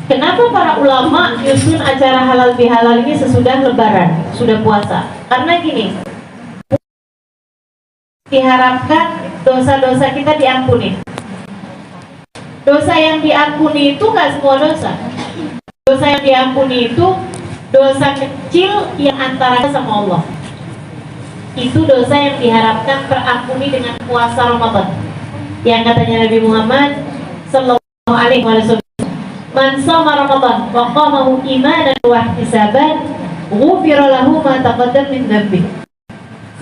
Kenapa para ulama nyusun acara halal bihalal ini sesudah lebaran, sudah puasa? Karena gini, diharapkan dosa-dosa kita diampuni. Dosa yang diampuni itu nggak semua dosa. Dosa yang diampuni itu dosa kecil yang antara sama Allah. Itu dosa yang diharapkan terampuni dengan puasa Ramadan. Yang katanya Nabi Muhammad sallallahu alaihi wasallam, "Man shoma Ramadan wa qamahu imanan wa ihtisaban, ghufira lahu ma taqaddama min dhanbi."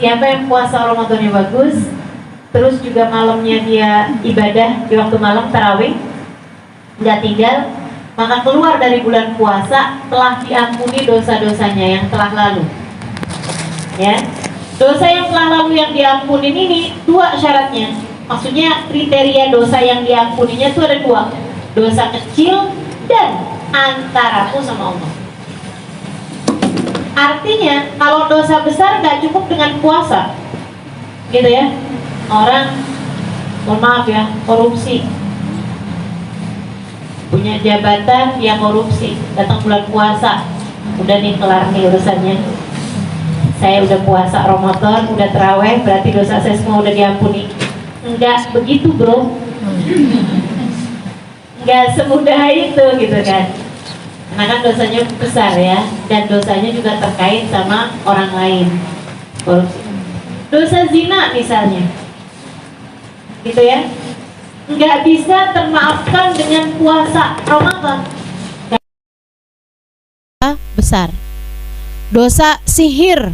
Siapa yang puasa Ramadannya bagus, terus juga malamnya dia ibadah di waktu malam tarawih, nggak tinggal, maka keluar dari bulan puasa telah diampuni dosa-dosanya yang telah lalu. Ya, dosa yang telah lalu yang diampuni ini dua syaratnya. Maksudnya kriteria dosa yang diampuninya itu ada dua, dosa kecil dan antaramu sama Allah. Artinya kalau dosa besar nggak cukup dengan puasa, gitu ya. Orang, mohon maaf ya, korupsi, punya jabatan yang korupsi, datang bulan puasa, udah nih kelar nih urusannya. Saya udah puasa Ramadan, udah terawih, berarti dosa saya semua udah diampuni. Enggak begitu bro, enggak semudah itu gitu kan. Karena kan dosanya besar ya, dan dosanya juga terkait sama orang lain. Korupsi, dosa zina misalnya, gitu ya, nggak bisa termaafkan dengan puasa Ramadan. Besar. Dosa sihir,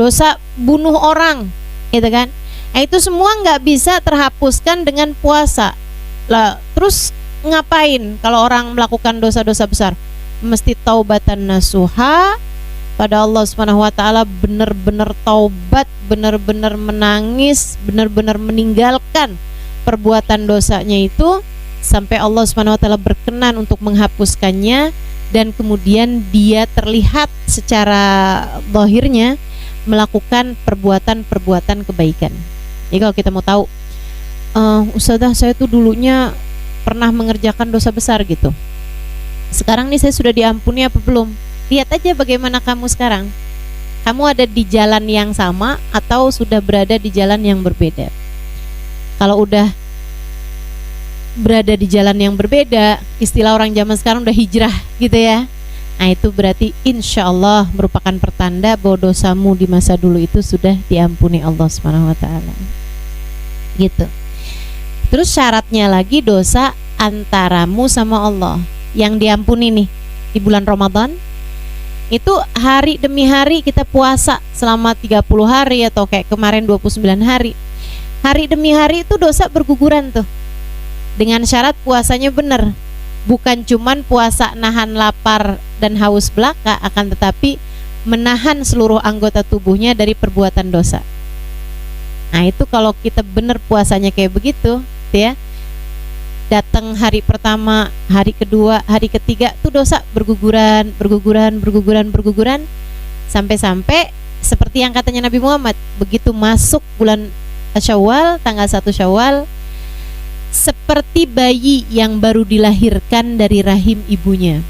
dosa bunuh orang, gitu kan. Nah, itu semua nggak bisa terhapuskan dengan puasa. Lah, terus ngapain kalau orang melakukan dosa-dosa besar? Mesti taubatan nasuha pada Allah Subhanahu wa taala, benar-benar taubat, benar-benar menangis, benar-benar meninggalkan perbuatan dosanya itu sampai Allah Subhanahu wa taala berkenan untuk menghapuskannya, dan kemudian dia terlihat secara zahirnya melakukan perbuatan-perbuatan kebaikan. Jadi kalau kita mau tahu, Ustazah saya tuh dulunya pernah mengerjakan dosa besar gitu, sekarang nih saya sudah diampuni apa belum? Lihat aja bagaimana kamu sekarang. Kamu ada di jalan yang sama atau sudah berada di jalan yang berbeda? Kalau udah berada di jalan yang berbeda, istilah orang zaman sekarang udah hijrah gitu ya. Nah itu berarti insya Allah merupakan pertanda bahwa dosamu di masa dulu itu sudah diampuni Allah Subhanahu wa taala. Gitu. Terus syaratnya lagi dosa antaramu sama Allah yang diampuni nih di bulan Ramadan. Itu hari demi hari kita puasa selama 30 hari atau kayak kemarin 29 hari. Hari demi hari itu dosa berguguran tuh. Dengan syarat puasanya benar. Bukan cuman puasa nahan lapar dan haus belaka, akan tetapi menahan seluruh anggota tubuhnya dari perbuatan dosa. Nah itu kalau kita benar puasanya kayak begitu ya, datang hari pertama, hari kedua, hari ketiga tuh dosa berguguran, sampai-sampai seperti yang katanya Nabi Muhammad, begitu masuk bulan Syawal, tanggal 1 Syawal, seperti bayi yang baru dilahirkan dari rahim ibunya.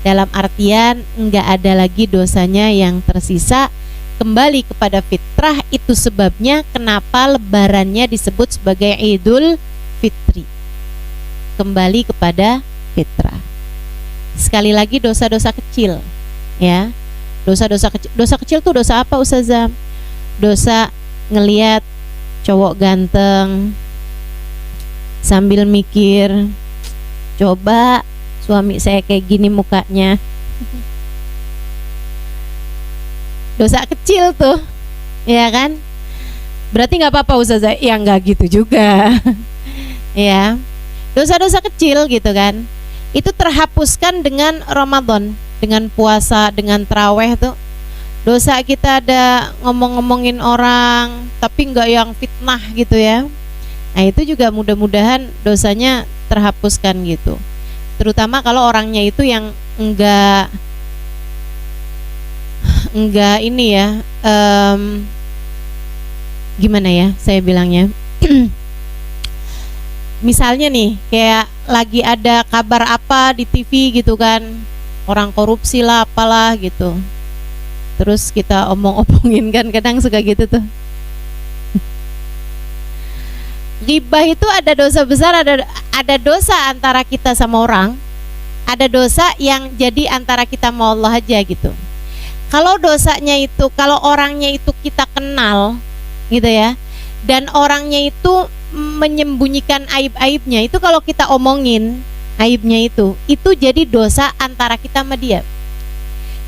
Dalam artian enggak ada lagi dosanya yang tersisa, kembali kepada fitrah. Itu sebabnya kenapa lebarannya disebut sebagai Idul Fitri, kembali kepada fitrah. Sekali lagi dosa-dosa kecil ya. Dosa kecil tuh dosa apa Ustazah? Dosa ngelihat cowok ganteng sambil mikir, coba suami saya kayak gini mukanya. Dosa kecil tuh, ya kan? Berarti nggak apa-apa Ustazah? Ya nggak gitu juga. Ya, dosa-dosa kecil gitu kan, itu terhapuskan dengan Ramadan, dengan puasa, dengan taraweh tuh. Dosa kita ada ngomong-ngomongin orang, tapi nggak yang fitnah gitu ya. Nah itu juga mudah-mudahan dosanya terhapuskan gitu. Terutama kalau orangnya itu yang enggak ini ya, gimana ya saya bilangnya, Misalnya nih, kayak lagi ada kabar apa di TV gitu kan, orang korupsi lah apalah gitu, terus kita omong-omongin kan, kadang suka gitu tuh. Ghibah itu ada dosa besar, ada dosa antara kita sama orang, ada dosa yang jadi antara kita sama Allah aja gitu. Kalau dosanya itu, kalau orangnya itu kita kenal gitu ya, dan orangnya itu menyembunyikan aib-aibnya, itu kalau kita omongin aibnya itu jadi dosa antara kita sama dia.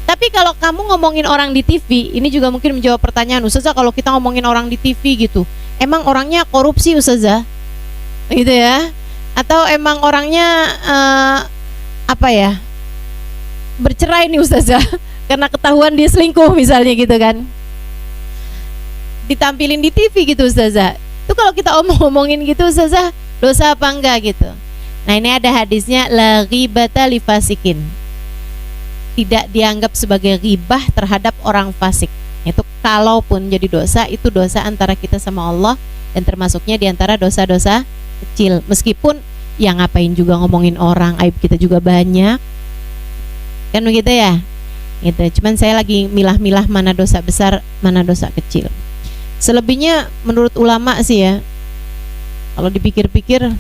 Tapi kalau kamu ngomongin orang di TV, ini juga mungkin menjawab pertanyaan, Ustazah, kalau kita ngomongin orang di TV gitu, emang orangnya korupsi Ustazah? Gitu ya. Atau emang orangnya apa ya, bercerai nih Ustazah karena ketahuan dia selingkuh misalnya gitu kan, ditampilin di TV gitu Ustazah. Itu kalau kita omongin gitu Ustazah, dosa apa enggak gitu. Nah ini ada hadisnya, la ghibata li fasikin, tidak dianggap sebagai ghibah terhadap orang fasik. Itu kalaupun jadi dosa, itu dosa antara kita sama Allah, dan termasuknya diantara dosa-dosa kecil. Meskipun ya ngapain juga ngomongin orang, aib kita juga banyak, kan begitu ya gitu. Cuman saya lagi milah-milah mana dosa besar, mana dosa kecil. Selebihnya menurut ulama sih ya, kalau dipikir-pikir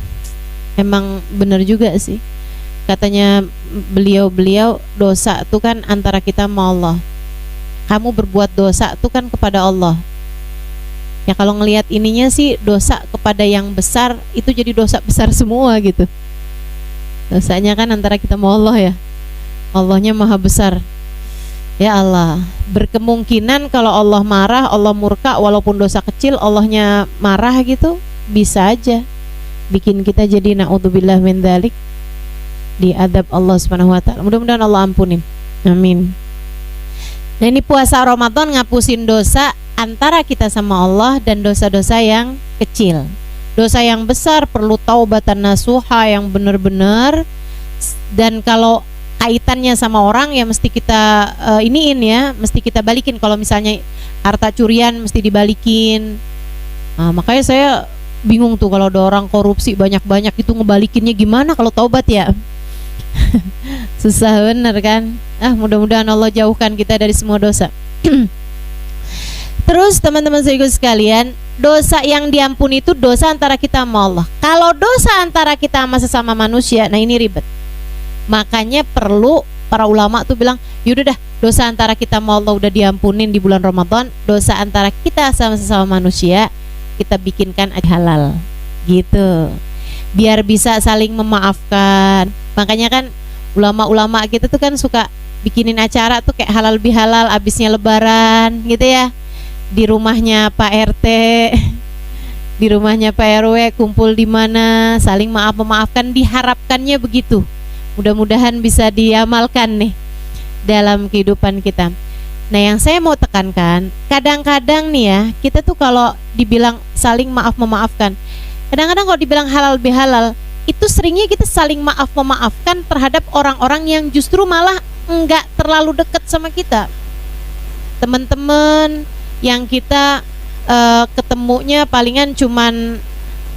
emang benar juga sih. Katanya beliau dosa itu kan antara kita sama Allah. Kamu berbuat dosa itu kan kepada Allah. Ya kalau ngelihat ininya sih, dosa kepada yang besar itu jadi dosa besar semua gitu. Dosanya kan antara kita sama Allah ya. Allahnya maha besar. Ya Allah, berkemungkinan kalau Allah marah, Allah murka, walaupun dosa kecil, Allahnya marah gitu, bisa aja bikin kita jadi na'udzubillah min dzalik, diadab Allah Subhanahu wa taala. Mudah-mudahan Allah ampunin. Amin. Nah ini puasa Ramadan ngapusin dosa antara kita sama Allah dan dosa-dosa yang kecil. Dosa yang besar perlu taubatan nasuha yang benar-benar, dan kalau kaitannya sama orang ya mesti kita iniin ya, mesti kita balikin. Kalau misalnya harta curian mesti dibalikin. Nah, makanya saya bingung tuh kalau ada orang korupsi banyak-banyak itu ngebalikinnya gimana kalau taubat ya. Susah bener kan. Mudah-mudahan Allah jauhkan kita dari semua dosa. Terus teman-teman saya sekalian, dosa yang diampuni itu dosa antara kita sama Allah. Kalau dosa antara kita sama sesama manusia, nah ini ribet. Makanya perlu para ulama tuh bilang, yaudah dah, dosa antara kita sama Allah udah diampunin di bulan Ramadan, dosa antara kita sama sesama manusia kita bikinkan halal gitu, biar bisa saling memaafkan. Makanya kan ulama-ulama kita tuh kan suka bikinin acara tuh kayak halal bihalal abisnya lebaran gitu ya, di rumahnya Pak RT, di rumahnya Pak RW, kumpul di mana, saling maaf-memaafkan, diharapkannya begitu. Mudah-mudahan bisa diamalkan nih dalam kehidupan kita. Nah yang saya mau tekankan, kadang-kadang nih ya, kita tuh kalau dibilang saling maaf-memaafkan, kadang-kadang kalau dibilang halal bihalal, itu seringnya kita saling maaf-memaafkan terhadap orang-orang yang justru malah enggak terlalu dekat sama kita. Teman-teman yang kita ketemunya palingan cuman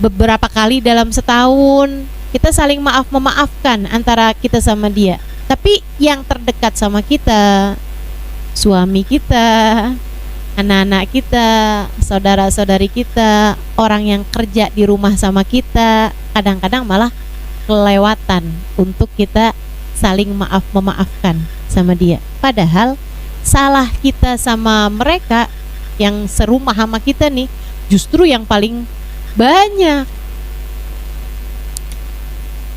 beberapa kali dalam setahun, kita saling maaf-memaafkan antara kita sama dia. Tapi yang terdekat sama kita, suami kita, anak-anak kita, saudara-saudari kita, orang yang kerja di rumah sama kita, kadang-kadang malah kelewatan untuk kita saling maaf-memaafkan sama dia. Padahal salah kita sama mereka yang serumah sama kita nih justru yang paling banyak.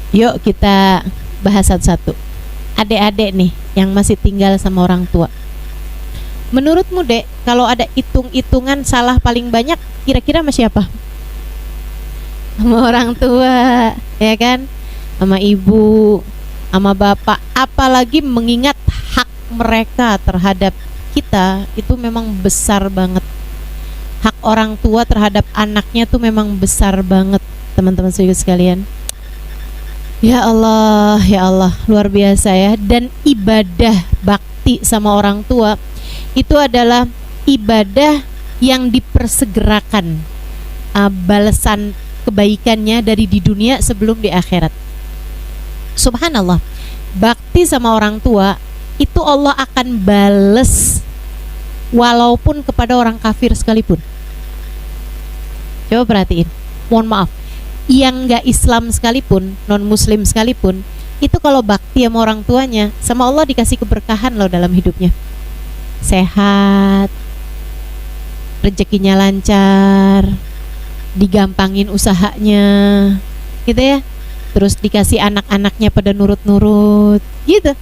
Yuk kita bahas satu-satu. Adik-adik nih yang masih tinggal sama orang tua, menurutmu Dek, kalau ada hitung-hitungan salah paling banyak kira-kira sama siapa? Sama orang tua, ya kan? Sama ibu, sama bapak. Apalagi mengingat hak mereka terhadap kita itu memang besar banget. Hak orang tua terhadap anaknya tuh memang besar banget, teman-teman sekalian. Ya Allah, luar biasa ya. Dan ibadah bakti sama orang tua itu adalah ibadah yang dipersegerakan balasan kebaikannya dari di dunia sebelum di akhirat. Subhanallah, bakti sama orang tua itu Allah akan bales walaupun kepada orang kafir sekalipun. Coba perhatiin, mohon maaf, yang gak Islam sekalipun, non muslim sekalipun, itu kalau bakti sama orang tuanya, sama Allah dikasih keberkahan loh dalam hidupnya. Sehat, rezekinya lancar, digampangin usahanya, gitu ya. Terus dikasih anak-anaknya pada nurut-nurut, gitu.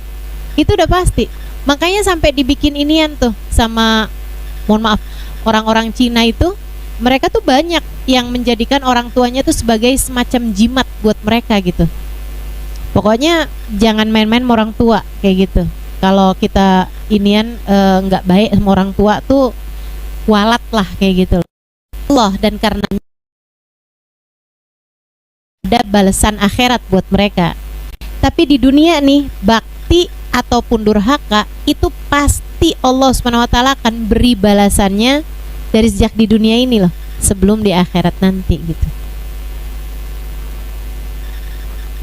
Itu udah pasti. Makanya sampai dibikin inian tuh sama, mohon maaf, orang-orang Cina itu, mereka tuh banyak yang menjadikan orang tuanya tuh sebagai semacam jimat buat mereka gitu. Pokoknya jangan main-main sama orang tua kayak gitu. Kalau kita inian nggak baik sama orang tua tuh walat lah kayak gitu. Allah, dan karena ada balasan akhirat buat mereka. Tapi di dunia nih, bakti ataupun durhaka itu pasti Allah Subhanahu wa taala akan beri balasannya dari sejak di dunia ini loh, sebelum di akhirat nanti gitu.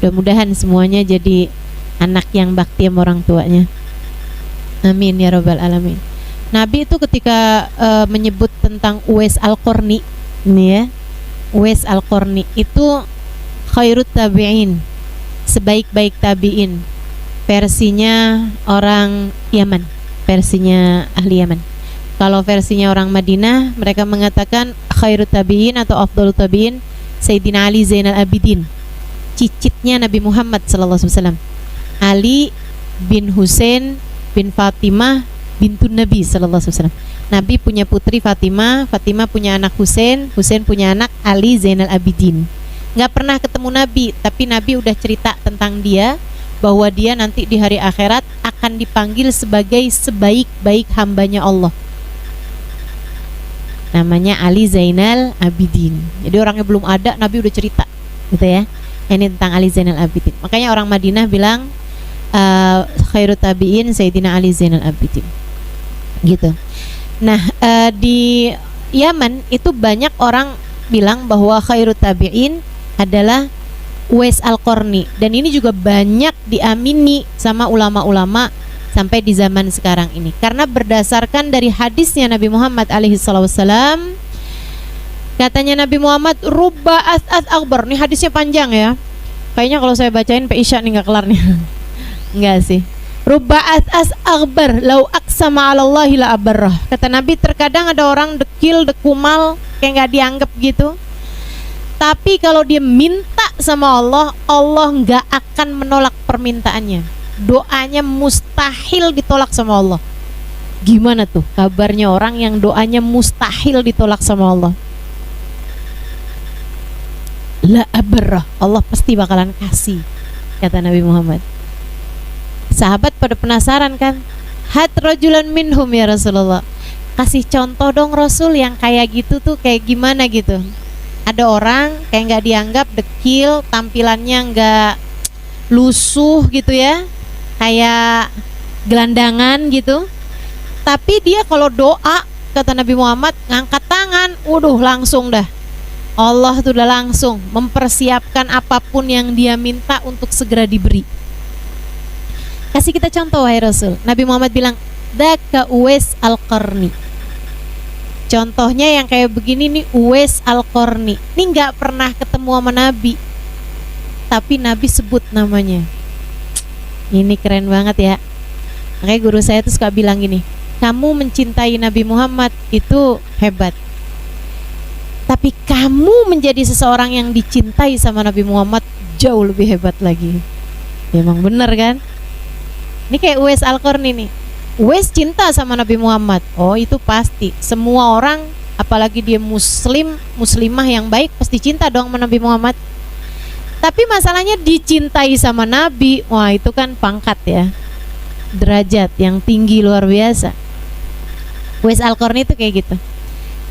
Mudah-mudahan semuanya jadi anak yang bakti sama orang tuanya. Amin ya rabbal alamin. Nabi itu ketika menyebut tentang Uwais Al-Qarni ini ya, Uwais Al-Qarni itu khairut tabi'in, sebaik-baik tabi'in. Versinya orang Yaman, versinya ahli Yaman. Kalau versinya orang Madinah, mereka mengatakan khairut tabi'in atau afdhalut tabi'in Sayyidina Ali Zainal Abidin, cicitnya Nabi Muhammad SAW, Ali bin Husain bin Fatimah bintun Nabi SAW. Nabi punya putri Fatimah, Fatimah punya anak Husain, Husain punya anak Ali Zainal Abidin. Nggak pernah ketemu Nabi, tapi Nabi udah cerita tentang dia, bahwa dia nanti di hari akhirat akan dipanggil sebagai sebaik-baik hambanya Allah. Namanya Ali Zainal Abidin. Jadi orangnya belum ada, Nabi udah cerita gitu ya. Ini tentang Ali Zainal Abidin. Makanya orang Madinah bilang khairut tabi'in Sayyidina Ali Zainal Abidin gitu. Nah di Yaman itu banyak orang bilang bahwa khairut tabi'in adalah Uwais Al-Qarni, dan ini juga banyak diamini sama ulama-ulama sampai di zaman sekarang ini, karena berdasarkan dari hadisnya Nabi Muhammad alaihissalam. Katanya Nabi Muhammad, rubba as'as akbar. Nih hadisnya panjang ya, kayaknya kalau saya bacain pe isya nih nggak kelar nih. Enggak sih. Rubba as'as akbar lau aqsama 'ala Allahi la abarrah. Kata Nabi, terkadang ada orang dekil, dekumal, kayak nggak dianggap gitu, tapi kalau dia minta sama Allah, Allah nggak akan menolak permintaannya. Doanya mustahil ditolak sama Allah. Gimana tuh kabarnya orang yang doanya mustahil ditolak sama Allah? La abarrah, Allah pasti bakalan kasih, kata Nabi Muhammad. Sahabat pada penasaran kan, hat rajulan minhum ya Rasulullah, kasih contoh dong Rasul yang kayak gitu tuh kayak gimana gitu. Ada orang kayak nggak dianggap, dekil, tampilannya nggak lusuh gitu ya, kayak gelandangan gitu, tapi dia kalau doa, kata Nabi Muhammad, ngangkat tangan, waduh langsung dah Allah tuh udah langsung mempersiapkan apapun yang dia minta untuk segera diberi. Kasih kita contoh wahai Rasul. Nabi Muhammad bilang, daka Uwais Al-Qarni. Contohnya yang kayak begini nih, Uwais Al-Qarni. Ini nggak pernah ketemu sama Nabi, tapi Nabi sebut namanya. Ini keren banget ya. Makanya guru saya tuh suka bilang gini, kamu mencintai Nabi Muhammad itu hebat, tapi kamu menjadi seseorang yang dicintai sama Nabi Muhammad jauh lebih hebat lagi. Ya, emang bener kan? Ini kayak Uwais Al-Qarni nih. Uwais cinta sama Nabi Muhammad. Oh itu pasti. Semua orang, apalagi dia muslim, muslimah yang baik, pasti cinta dong sama Nabi Muhammad. Tapi masalahnya dicintai sama Nabi, wah itu kan pangkat ya, derajat yang tinggi luar biasa. Uwais Al-Qarni itu kayak gitu.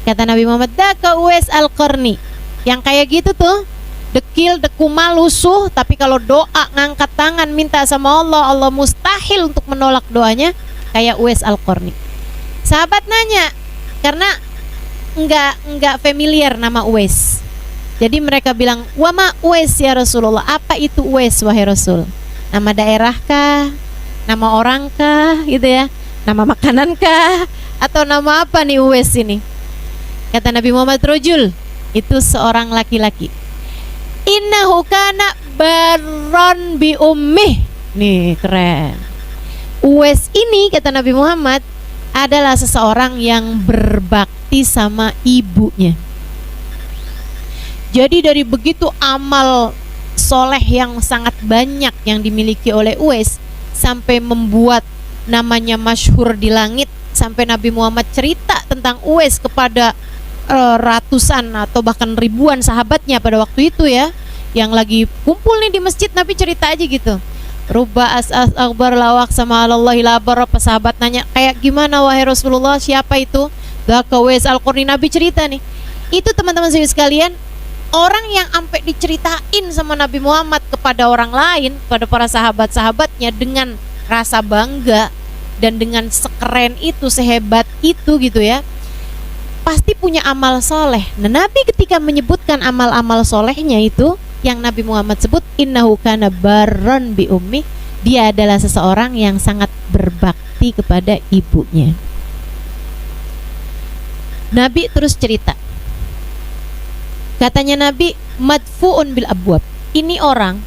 Kata Nabi Muhammad, daka Uwais Al-Qarni. Yang kayak gitu tuh, dekil, dekumal, lusuh, tapi kalau doa ngangkat tangan minta sama Allah, Allah mustahil untuk menolak doanya, kayak Uwais Al-Qarni. Sahabat nanya, karena enggak familiar nama Uwais. Jadi mereka bilang, "Wama Uwais ya Rasulullah?" Apa itu Uwais wahai Rasul? Nama daerah kah? Nama orang kah? Gitu ya. Nama makanan kah? Atau nama apa nih Uwais ini? Kata Nabi Muhammad, "Rajul." Itu seorang laki-laki. "Innahu kana barron bi ummih." Nih keren. Uwais ini kata Nabi Muhammad adalah seseorang yang berbakti sama ibunya. Jadi dari begitu amal soleh yang sangat banyak yang dimiliki oleh Uwais, sampai membuat namanya masyhur di langit, sampai Nabi Muhammad cerita tentang Uwais kepada ratusan atau bahkan ribuan sahabatnya pada waktu itu ya, yang lagi kumpul nih di masjid. Nabi cerita aja gitu, rubba as'as akbar lawak sama Allahi labar. Sahabat nanya, kayak gimana wahai Rasulullah, siapa itu? Dzaka Uwais Al-Qarni. Nabi cerita nih, itu teman-teman sekalian, orang yang sampai diceritain sama Nabi Muhammad kepada orang lain, kepada para sahabat-sahabatnya dengan rasa bangga dan dengan sekeren itu, sehebat itu gitu ya, pasti punya amal soleh. Nah, Nabi ketika menyebutkan amal-amal solehnya itu, yang Nabi Muhammad sebut, innahu kana barron bi ummi, dia adalah seseorang yang sangat berbakti kepada ibunya. Nabi terus cerita, katanya Nabi, madfu'un bil abwab. Ini orang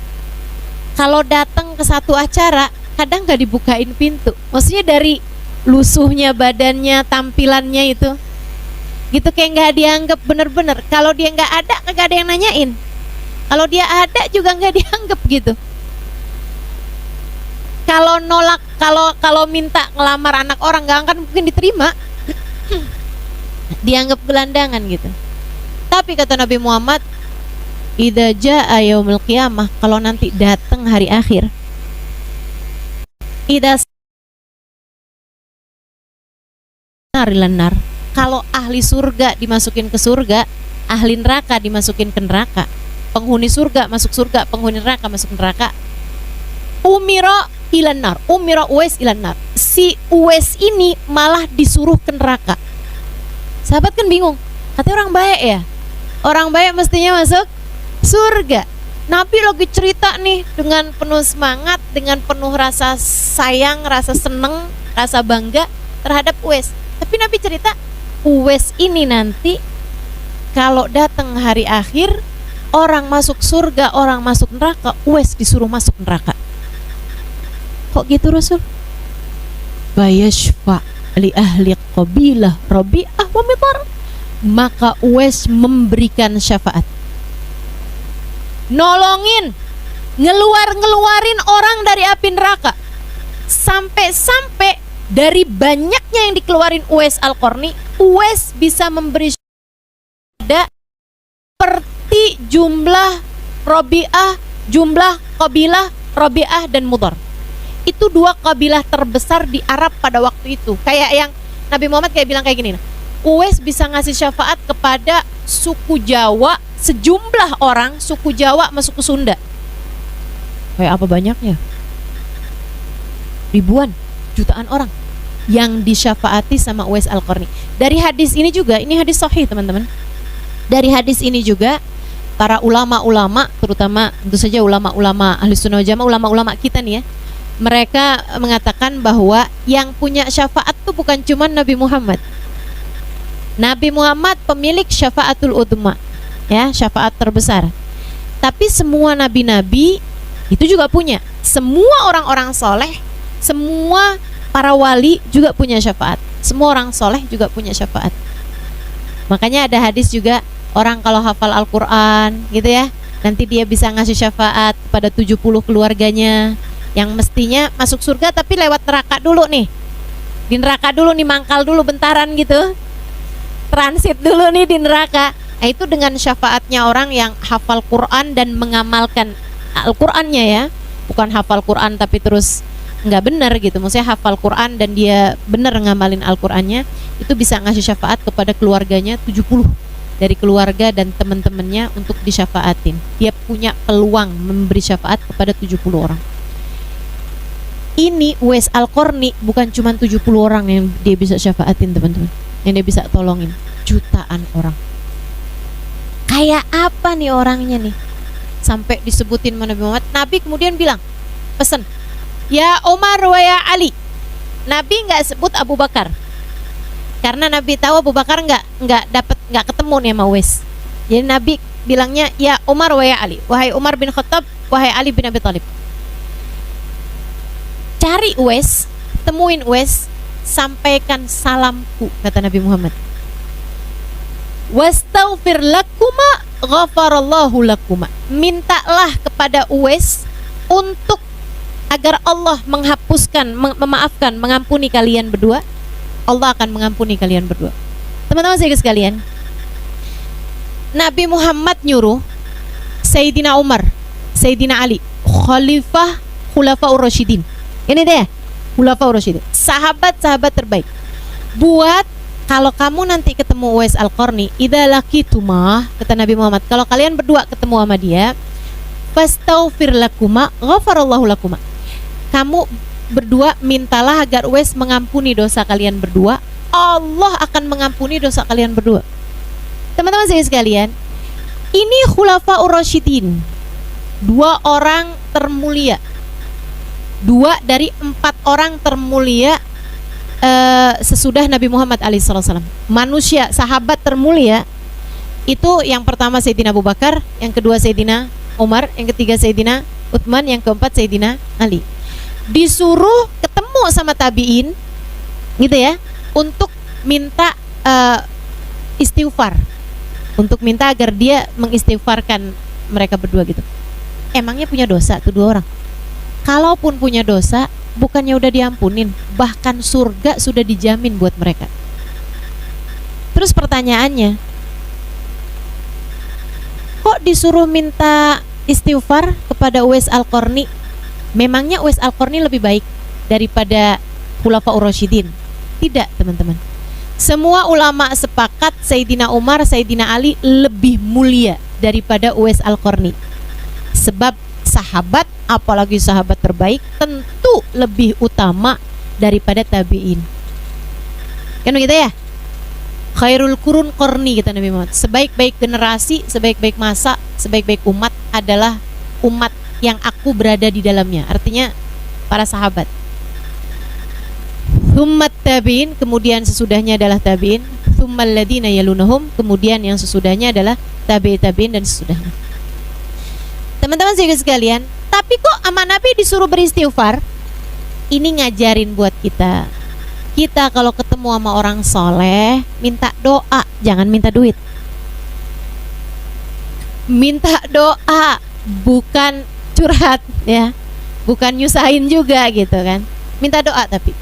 kalau datang ke satu acara kadang gak dibukain pintu. Maksudnya dari lusuhnya badannya, tampilannya itu gitu, kayak gak dianggap bener-bener. Kalau dia gak ada, kagak ada yang nanyain. Kalau dia ada juga gak dianggap gitu. Kalau nolak, kalau minta ngelamar anak orang gak akan mungkin diterima. Dianggap gelandangan gitu. Tapi kata Nabi Muhammad, idza jaa yaumul qiyamah, kalau nanti datang hari akhir, idza narilanar, kalau ahli surga dimasukin ke surga, ahli neraka dimasukin ke neraka, penghuni surga masuk surga, penghuni neraka masuk neraka. Umira ilanar, umira Uwais ilanar, si Uwais ini malah disuruh ke neraka. Sahabat kan bingung, katanya orang baik ya, orang baik mestinya masuk surga. Nabi lagi cerita nih dengan penuh semangat, dengan penuh rasa sayang, rasa seneng, rasa bangga terhadap Uwais. Tapi Nabi cerita, Uwais ini nanti kalau datang hari akhir, orang masuk surga, orang masuk neraka, Uwais disuruh masuk neraka. Kok gitu Rasul? Bayashfa li ahli qabilah Rabi'ah wa Midar, maka Uwais memberikan syafaat, nolongin, ngeluarin orang dari api neraka, sampai dari banyaknya yang dikeluarin Uwais Al-Qarni, Uwais bisa memberi syafaat seperti jumlah Rabi'ah, jumlah kabilah Rabi'ah dan Mudar. Itu dua kabilah terbesar di Arab pada waktu itu. Kayak yang Nabi Muhammad kayak bilang kayak gini, Uwais bisa ngasih syafaat kepada suku Jawa, sejumlah orang suku Jawa masuk ke Sunda. Kayak apa banyaknya? Ribuan, jutaan orang yang disyafaati sama Uwais Al-Qarni. Dari hadis ini juga, ini hadis sahih teman-teman. Dari hadis ini juga para ulama-ulama, terutama tentu saja ulama-ulama ahli sunnah wal jamaah, ulama-ulama kita nih ya, mereka mengatakan bahwa yang punya syafaat itu bukan cuma Nabi Muhammad. Nabi Muhammad pemilik syafaatul udma, ya, syafaat terbesar. Tapi semua nabi-nabi itu juga punya. Semua orang-orang soleh, semua para wali juga punya syafaat. Semua orang soleh juga punya syafaat. Makanya ada hadis juga, orang kalau hafal Al-Quran gitu ya, nanti dia bisa ngasih syafaat kepada 70 keluarganya yang mestinya masuk surga tapi lewat neraka dulu nih. Di neraka dulu nih, mangkal dulu bentaran gitu, transit dulu nih di neraka. Nah, itu dengan syafaatnya orang yang hafal Quran dan mengamalkan Al-Qurannya ya. Bukan hafal Quran tapi terus nggak benar gitu. Maksudnya hafal Quran dan dia benar ngamalin Al-Qurannya, itu bisa ngasih syafaat kepada keluarganya 70 dari keluarga dan teman-temannya untuk disyafaatin. Dia punya peluang memberi syafaat kepada 70 orang. Ini Uwais Al-Qarni bukan cuma 70 orang yang dia bisa syafaatin teman-teman, yang dia bisa tolongin, jutaan orang. kayak apa nih orangnya nih, sampai disebutin Nabi Muhammad. Nabi kemudian bilang, pesan, ya Umar wa ya Ali. Nabi nggak sebut Abu Bakar, karena Nabi tahu Abu Bakar nggak ketemu nih sama Uwais. Jadi Nabi bilangnya, ya Umar wa ya Ali, wahai Umar bin Khattab, wahai Ali bin Abi Thalib. Cari Uwais, temuin Uwais, sampaikan salamku, kata Nabi Muhammad. Wastaghfir lakuma ghafarallahu lakuma. Mintalah kepada Uwais untuk agar Allah menghapuskan, memaafkan, mengampuni kalian berdua. Allah akan mengampuni kalian berdua. Teman-teman saya sekalian, Nabi Muhammad nyuruh Sayyidina Umar, Sayyidina Ali, Khulafaur Rasyidin. Ini dia, Khulafaur Rasyidin, sahabat-sahabat terbaik. Buat kalau kamu nanti ketemu Uwais Al-Qarni, idza laqituma, kata Nabi Muhammad, kalau kalian berdua ketemu sama dia, fastaghfir lakuma ghafarallahu lakuma. Kamu berdua mintalah agar Uwais mengampuni dosa kalian berdua, Allah akan mengampuni dosa kalian berdua. Teman-teman saya sekalian, ini Khulafaur Rasyidin, 2 orang termulia, 2 dari 4 orang termulia sesudah Nabi Muhammad alaihissalam. Manusia, sahabat termulia itu yang pertama Sayyidina Abu Bakar, yang kedua Sayyidina Umar, yang ketiga Sayyidina Utsman, yang keempat Sayyidina Ali. Disuruh ketemu sama tabi'in, gitu ya, untuk minta istighfar, untuk minta agar dia mengistighfarkan mereka berdua gitu. Emangnya punya dosa tuh 2 orang? Kalaupun punya dosa, bukannya udah diampunin, bahkan surga sudah dijamin buat mereka. Terus pertanyaannya, kok disuruh minta istighfar kepada Uwais Al-Qarni? Memangnya Uwais Al-Qarni lebih baik daripada Khulafaur Rasyidin? Tidak, teman-teman. Semua ulama sepakat Sayyidina Umar, Sayyidina Ali lebih mulia daripada Uwais Al-Qarni. Sebab sahabat, apalagi sahabat terbaik, tentu lebih utama daripada tabi'in. Kan begitu ya? Khairul qurun qarni, kata Nabi Muhammad. Sebaik-baik generasi, sebaik-baik masa, sebaik-baik umat adalah umat yang aku berada di dalamnya. Artinya para sahabat. Tsummat tabi'in, kemudian sesudahnya adalah tabi'in. Tsummal ladzina yalunhum, kemudian yang sesudahnya adalah tabi'in dan sesudahnya. Teman-teman sekalian, tapi kok sama Nabi disuruh beristighfar? Ini ngajarin buat kita. Kita kalau ketemu sama orang soleh, minta doa, jangan minta duit. Minta doa, bukan curhat ya, bukan nyusahin juga gitu kan. Minta doa, tapi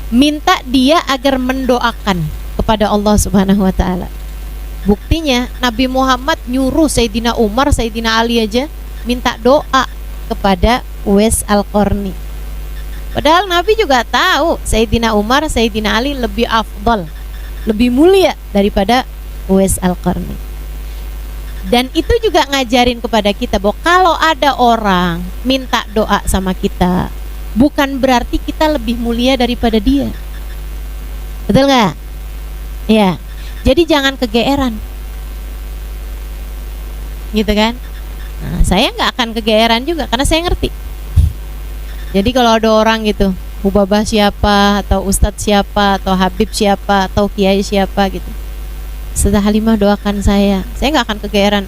minta dia agar mendoakan kepada Allah Subhanahu wa taala. Buktinya Nabi Muhammad nyuruh Sayyidina Umar, Sayyidina Ali aja minta doa kepada Uwais Al-Qarni. Padahal Nabi juga tahu Sayyidina Umar, Sayyidina Ali lebih afdal, lebih mulia daripada Uwais Al-Qarni. Dan itu juga ngajarin kepada kita bahwa kalau ada orang minta doa sama kita, bukan berarti kita lebih mulia daripada dia. Betul nggak? Ya. Jadi jangan kegeeran, gitu kan? Nah, saya nggak akan kegeeran juga karena saya ngerti. Jadi kalau ada orang gitu, Hubabah siapa, atau Ustadz siapa, atau Habib siapa, atau Kiai siapa gitu, Ustazah Halimah doakan saya nggak akan kegeeran.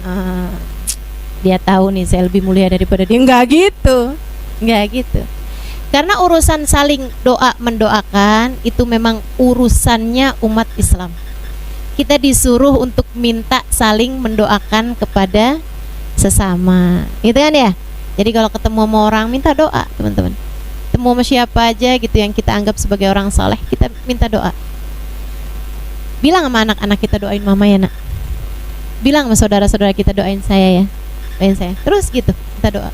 Dia tahu nih saya lebih mulia daripada dia. Nggak gitu. Karena urusan saling doa mendoakan itu memang urusannya umat Islam. Kita disuruh untuk minta saling mendoakan kepada sesama, gitu kan ya? Jadi kalau ketemu sama orang minta doa, teman-teman. Ketemu sama siapa aja gitu yang kita anggap sebagai orang soleh, kita minta doa. Bilang sama anak-anak kita, doain mama ya nak. Bilang sama saudara-saudara kita, doain saya ya, doain saya. Terus gitu, minta doa.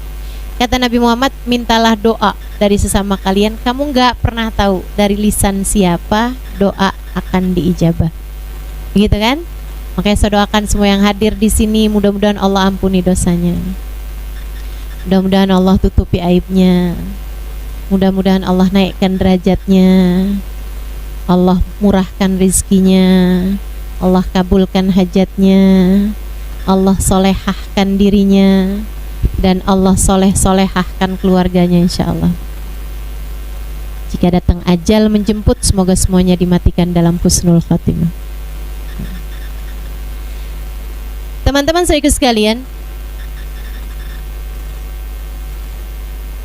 Kata Nabi Muhammad, mintalah doa dari sesama kalian. Kamu nggak pernah tahu dari lisan siapa doa akan diijabah. Gitu kan? Makanya saya doakan semua yang hadir di sini, mudah-mudahan Allah ampuni dosanya. Mudah-mudahan Allah tutupi aibnya. Mudah-mudahan Allah naikkan derajatnya. Allah murahkan rizkinya. Allah kabulkan hajatnya. Allah solehahkan dirinya, dan Allah solehahkan keluarganya insyaallah. Jika datang ajal menjemput, semoga semuanya dimatikan dalam husnul khatimah. Teman-teman saya sekalian,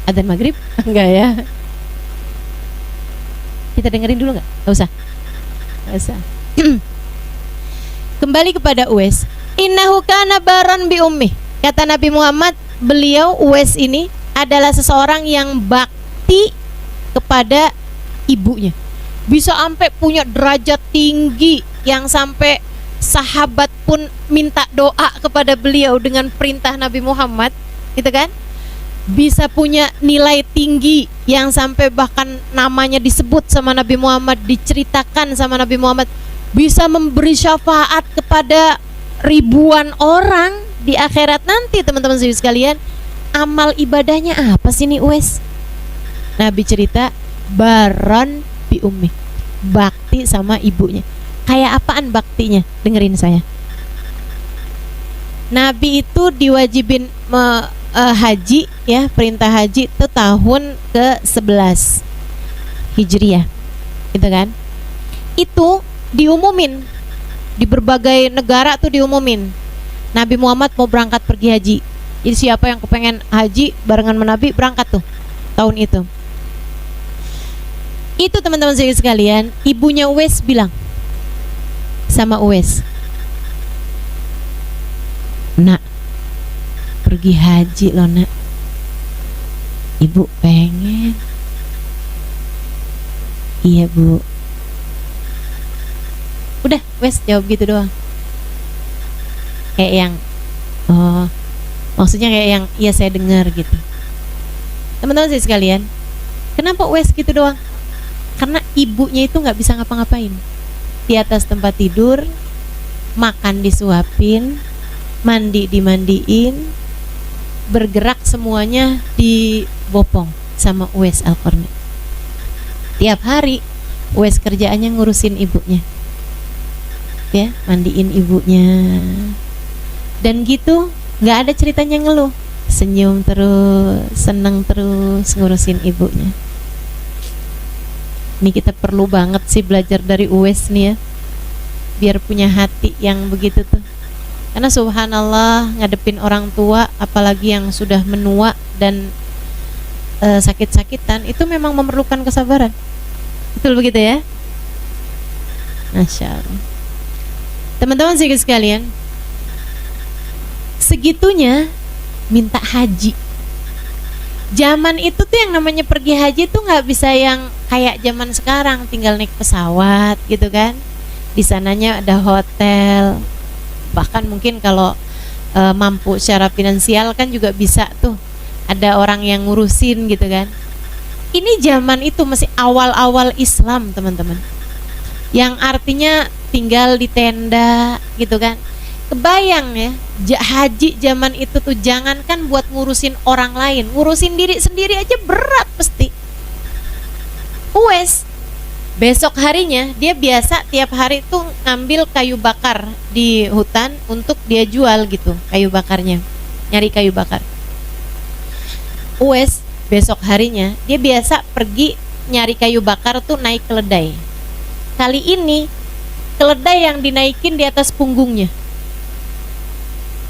adzan maghrib? Enggak ya? Kita dengerin dulu nggak? Nggak usah. Kembali kepada Uwais. Innahu kana baron bi ummi. Kata Nabi Muhammad, beliau Uwais ini adalah seseorang yang bakti kepada ibunya. Bisa sampai punya derajat tinggi yang sampai sahabat pun minta doa kepada beliau dengan perintah Nabi Muhammad, gitu kan? Bisa punya nilai tinggi yang sampai bahkan namanya disebut sama Nabi Muhammad, diceritakan sama Nabi Muhammad, bisa memberi syafaat kepada ribuan orang di akhirat nanti. Teman-teman sekalian, amal ibadahnya apa sih nih Uwais? Nabi cerita baron bi ummi, bakti sama ibunya. Kayak apaan baktinya? Dengerin saya. Nabi itu diwajibin haji ya, perintah haji itu tahun ke-11 Hijriah, gitu kan? Itu diumumin di berbagai negara tuh, diumumin Nabi Muhammad mau berangkat pergi haji. Jadi siapa yang kepengen haji barengan sama Nabi, berangkat tuh tahun itu. Itu teman-teman sekalian, ibunya Uwais bilang sama Uwais, nak, pergi haji loh nak, ibu pengen. Iya bu. Udah, Wes jawab gitu doang. Kayak yang oh, maksudnya kayak yang iya saya dengar gitu. Teman-teman sekalian, kenapa Wes gitu doang? Karena ibunya itu nggak bisa ngapa-ngapain. Di atas tempat tidur, makan disuapin, mandi dimandiin, bergerak semuanya dibopong sama Uwais Al-Qarni. Tiap hari Uwais kerjaannya ngurusin ibunya, ya, mandiin ibunya, dan gitu, nggak ada ceritanya ngeluh, senyum terus, seneng terus ngurusin ibunya. Ini kita perlu banget sih belajar dari Uwais nih ya, biar punya hati yang begitu tuh. Karena subhanallah, ngadepin orang tua, apalagi yang sudah menua dan sakit-sakitan, itu memang memerlukan kesabaran. Betul begitu ya? Masya Allah. Teman-teman sekalian, segitunya minta haji. Zaman itu tuh yang namanya pergi haji tuh nggak bisa yang kayak zaman sekarang tinggal naik pesawat gitu kan. Di sananya ada hotel, bahkan mungkin kalau mampu secara finansial kan juga bisa tuh ada orang yang ngurusin gitu kan. Ini zaman itu masih awal-awal Islam teman-teman, yang artinya tinggal di tenda gitu kan. Kebayang ya, haji zaman itu tuh jangankan buat ngurusin orang lain, ngurusin diri sendiri aja berat pasti. Uwais besok harinya dia biasa tiap hari tuh ngambil kayu bakar di hutan untuk dia jual gitu, kayu bakarnya, nyari kayu bakar. Uwais besok harinya dia biasa pergi nyari kayu bakar tuh naik keledai. Kali ini keledai yang dinaikin di atas punggungnya.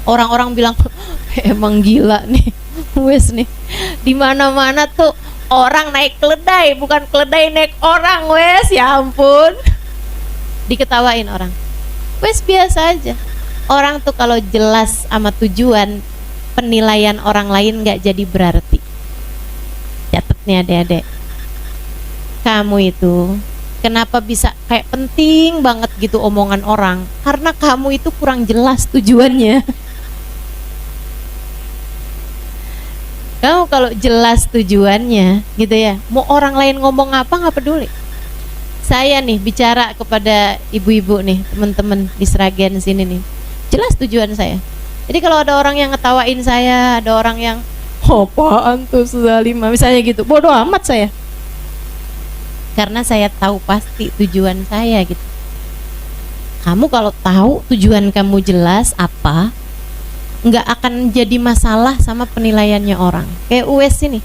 Orang-orang bilang emang gila nih Uwais nih, di mana-mana tuh orang naik keledai, bukan keledai naik orang. Wes, ya ampun, diketawain orang. Wes biasa aja. Orang tuh kalau jelas sama tujuan, penilaian orang lain nggak jadi berarti. Catat nih adek-adek, kamu itu kenapa bisa kayak penting banget gitu omongan orang? Karena kamu itu kurang jelas tujuannya. Kamu kalau jelas tujuannya gitu ya, mau orang lain ngomong apa nggak peduli. Saya nih bicara kepada ibu-ibu nih, teman-teman di Sragen sini nih, jelas tujuan saya. Jadi kalau ada orang yang ngetawain saya, ada orang yang apaan tuh Zalimah misalnya gitu, bodoh amat saya. Karena saya tahu pasti tujuan saya gitu. Kamu kalau tahu tujuan kamu jelas apa, nggak akan jadi masalah sama penilaiannya orang. Kayak Uwais ini,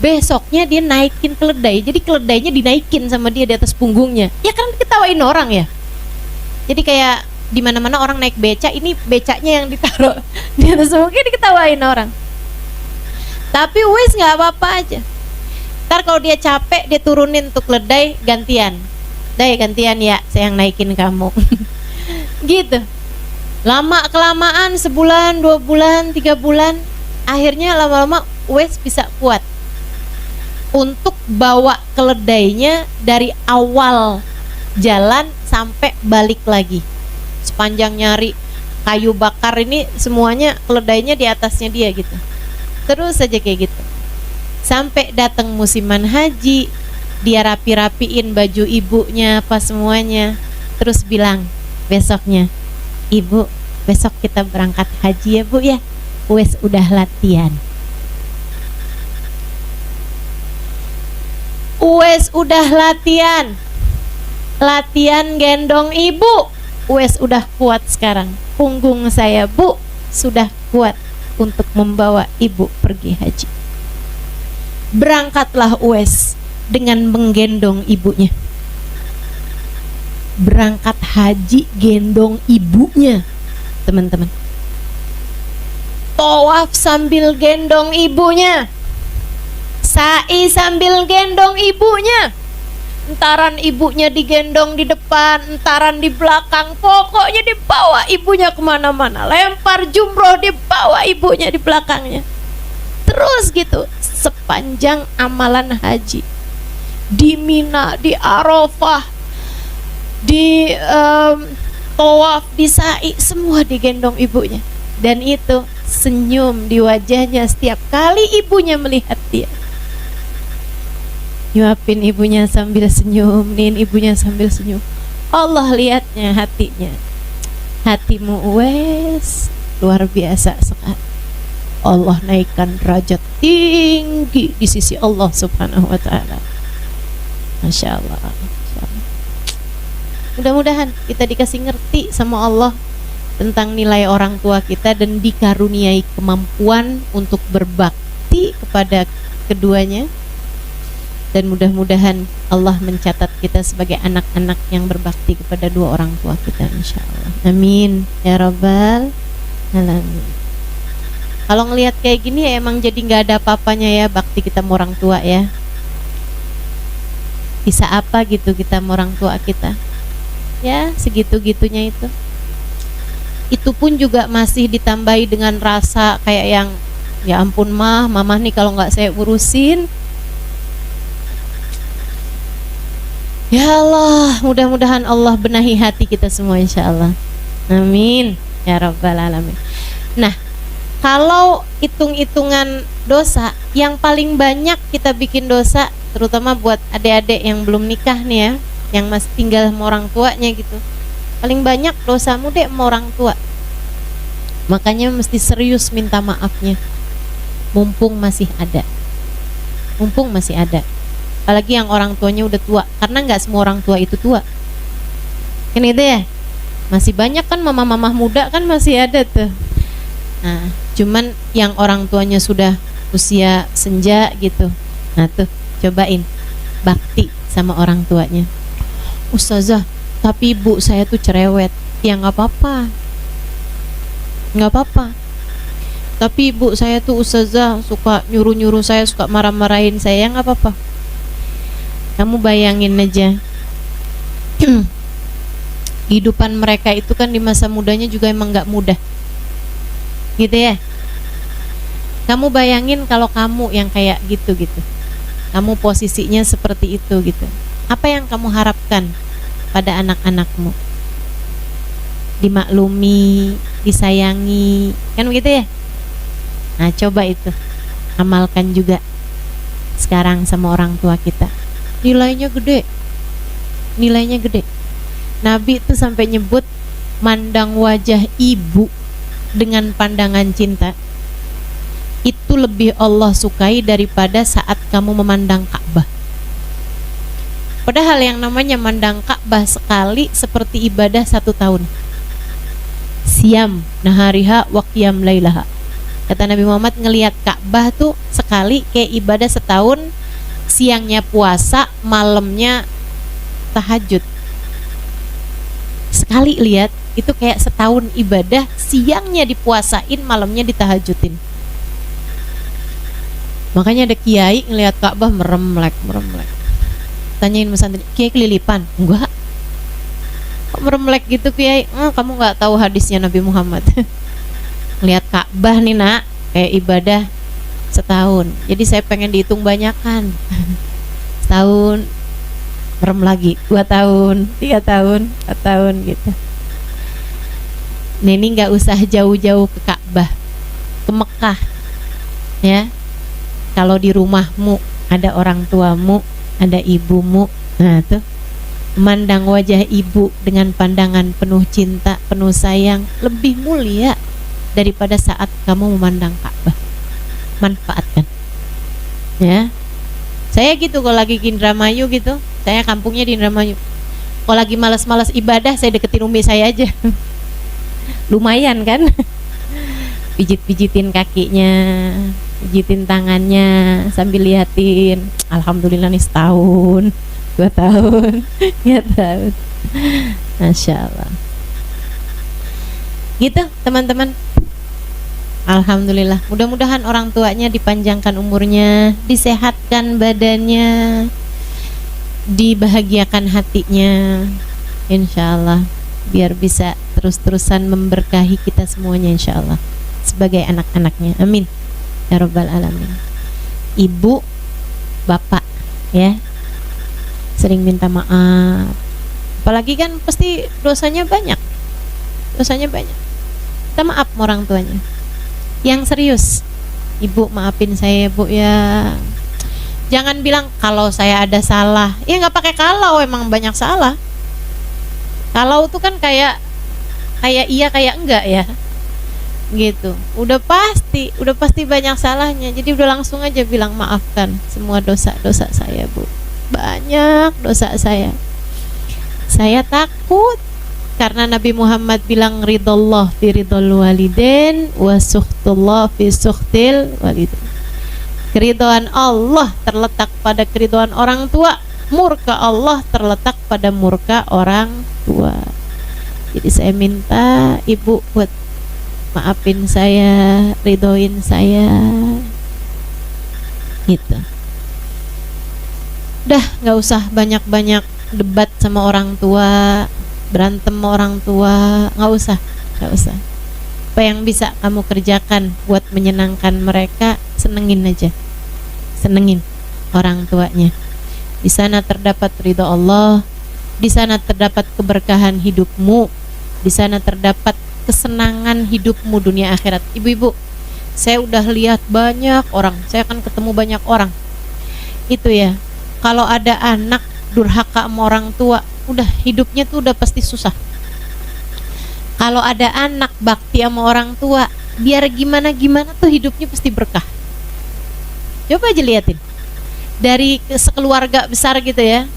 besoknya dia naikin keledai, jadi keledainya dinaikin sama dia di atas punggungnya. Ya kan diketawain orang ya. Jadi kayak di mana-mana orang naik beca, ini becanya yang ditaruh di atas punggungnya, diketawain orang. Tapi Uwais nggak apa-apa aja. Ntar kalau dia capek, dia turunin tuh keledai, gantian. Dai gantian ya, saya yang naikin kamu. Gitu. Lama kelamaan, sebulan, 2 bulan, 3 bulan, akhirnya lama-lama Uwais bisa kuat untuk bawa keledainya dari awal jalan sampai balik lagi. Sepanjang nyari kayu bakar ini, semuanya keledainya di atasnya dia gitu. Terus saja kayak gitu. Sampai datang musiman haji, dia rapi-rapiin baju ibunya apa semuanya. Terus bilang besoknya, "Ibu, besok kita berangkat haji ya Bu ya. Uwais udah latihan." Uwais udah latihan. Latihan gendong ibu. Uwais udah kuat sekarang. Punggung saya, Bu, sudah kuat untuk membawa ibu pergi haji. Berangkatlah Uwais dengan menggendong ibunya. Berangkat haji gendong ibunya, teman-teman. Tawaf sambil gendong ibunya. Sa'i sambil gendong ibunya. Entaran ibunya digendong di depan, entaran di belakang. Pokoknya dibawa ibunya kemana-mana. Lempar jumroh, dibawa ibunya di belakangnya. Terus gitu sepanjang amalan haji. Di Mina, di Arafah, di tawaf, di sa'i, semua digendong ibunya. Dan itu senyum di wajahnya setiap kali ibunya melihat dia. Nyuapin ibunya sambil senyum, nin ibunya sambil senyum. Allah lihatnya hatinya. Hatimu Uwais luar biasa sekali. Allah naikkan derajat tinggi di sisi Allah Subhanahu wa ta'ala. Masya Allah, Masya Allah. Mudah-mudahan kita dikasih ngerti sama Allah tentang nilai orang tua kita dan dikaruniai kemampuan untuk berbakti kepada keduanya. Dan mudah-mudahan Allah mencatat kita sebagai anak-anak yang berbakti kepada dua orang tua kita, insya Allah. Amin ya Rabbal Alamin. Kalau ngelihat kayak gini ya emang jadi nggak ada apa-apanya ya bakti kita sama orang tua ya. Bisa apa gitu kita sama orang tua kita? Ya segitu-gitunya itu. Itu pun juga masih ditambahi dengan rasa kayak yang ya ampun mama nih kalau nggak saya urusin. Ya Allah, mudah-mudahan Allah benahi hati kita semua insya Allah. Amin ya Rabbal Alamin. Nah, kalau hitung-hitungan dosa, yang paling banyak kita bikin dosa, terutama buat adik-adik yang belum nikah nih ya, yang masih tinggal sama orang tuanya gitu, paling banyak dosamu dek sama orang tua. Makanya mesti serius minta maafnya, mumpung masih ada. Mumpung masih ada. Apalagi yang orang tuanya udah tua, karena nggak semua orang tua itu tua. Kan itu ya, masih banyak kan mama-mama muda kan masih ada tuh. Nah, cuman yang orang tuanya sudah usia senja gitu. Nah tuh, cobain bakti sama orang tuanya. Ustazah, tapi ibu saya tuh cerewet. Ya nggak apa-apa, nggak apa-apa. Tapi ibu saya tuh ustazah suka nyuruh-nyuruh saya, suka marah-marahin saya. Ya nggak apa-apa. Kamu bayangin aja, kehidupan mereka itu kan di masa mudanya juga emang nggak mudah, gitu ya. Kamu bayangin kalau kamu yang kayak gitu, kamu posisinya seperti itu gitu. Apa yang kamu harapkan pada anak-anakmu? Dimaklumi, disayangi, kan begitu ya? Nah coba itu amalkan juga sekarang sama orang tua kita. Nilainya gede, nilainya gede. Nabi itu sampai nyebut mandang wajah ibu dengan pandangan cinta itu lebih Allah sukai daripada saat kamu memandang Ka'bah. Padahal yang namanya mandang Ka'bah sekali seperti ibadah 1 tahun. Siam nahariha wa qiyam lailaha. Kata Nabi Muhammad, ngelihat Ka'bah tuh sekali kayak ibadah setahun, siangnya puasa, malamnya tahajud. Sekali lihat itu kayak setahun ibadah, siangnya dipuasain, malamnya ditahajudin. Makanya ada kiai ngelihat Ka'bah meremlek. Tanyain pesantren, kiai kelilipan? Enggak. Kok meremlek gitu kiai? Kamu nggak tahu hadisnya Nabi Muhammad. Lihat Ka'bah nih nak, kayak ibadah setahun. Jadi saya pengen dihitung banyakan. Setahun, merem lagi, 2 tahun, 3 tahun, 4 tahun gitu. Ini nggak usah jauh-jauh ke Ka'bah, ke Mekah, ya. Kalau di rumahmu ada orang tuamu, ada ibumu, nah tuh, memandang wajah ibu dengan pandangan penuh cinta, penuh sayang, lebih mulia daripada saat kamu memandang Ka'bah. Manfaatkan, ya. Saya gitu kalau lagi ke Indramayu gitu, saya kampungnya di Indramayu. Kalau lagi malas-malas ibadah, saya deketin umi saya aja. Lumayan kan? Pijit-pijitin kakinya, pijitin tangannya, sambil liatin, alhamdulillah nih setahun, 2 tahun, 3 tahun. Masya Allah. Gitu teman-teman. Alhamdulillah, mudah-mudahan orang tuanya dipanjangkan umurnya, disehatkan badannya, dibahagiakan hatinya, insya Allah, biar bisa terus-terusan memberkahi kita semuanya insya Allah sebagai anak-anaknya, amin ya rabbal alamin. Ibu, bapak, ya, sering minta maaf, apalagi kan pasti dosanya banyak, minta maaf sama orang tuanya. Yang serius, ibu maafin saya bu ya. Jangan bilang kalau saya ada salah. Ya nggak pakai kalau, emang banyak salah. Kalau tuh kan kayak iya kayak enggak ya, gitu. Udah pasti banyak salahnya. Jadi udah langsung aja bilang maafkan semua dosa-dosa saya bu. Banyak dosa saya. Saya takut. Karena Nabi Muhammad bilang ridallah fi ridal walidain wa sukhtullah fi sukhtil walidain. Keridhaan Allah terletak pada keridhaan orang tua, murka Allah terletak pada murka orang tua. Jadi saya minta ibu buat maafin saya, ridhoin saya, gitu. Udah nggak usah banyak-banyak debat sama orang tua, berantem sama orang tua, nggak usah. Apa yang bisa kamu kerjakan buat menyenangkan mereka, senengin aja, senengin orang tuanya. Di sana terdapat ridha Allah, di sana terdapat keberkahan hidupmu, di sana terdapat kesenangan hidupmu dunia akhirat. Ibu-ibu, saya udah lihat banyak orang, saya akan ketemu banyak orang itu ya, kalau ada anak durhaka sama orang tua, udah hidupnya tuh udah pasti susah. Kalau ada anak bakti sama orang tua, biar gimana tuh hidupnya pasti berkah. Coba aja liatin dari sekeluarga besar gitu ya,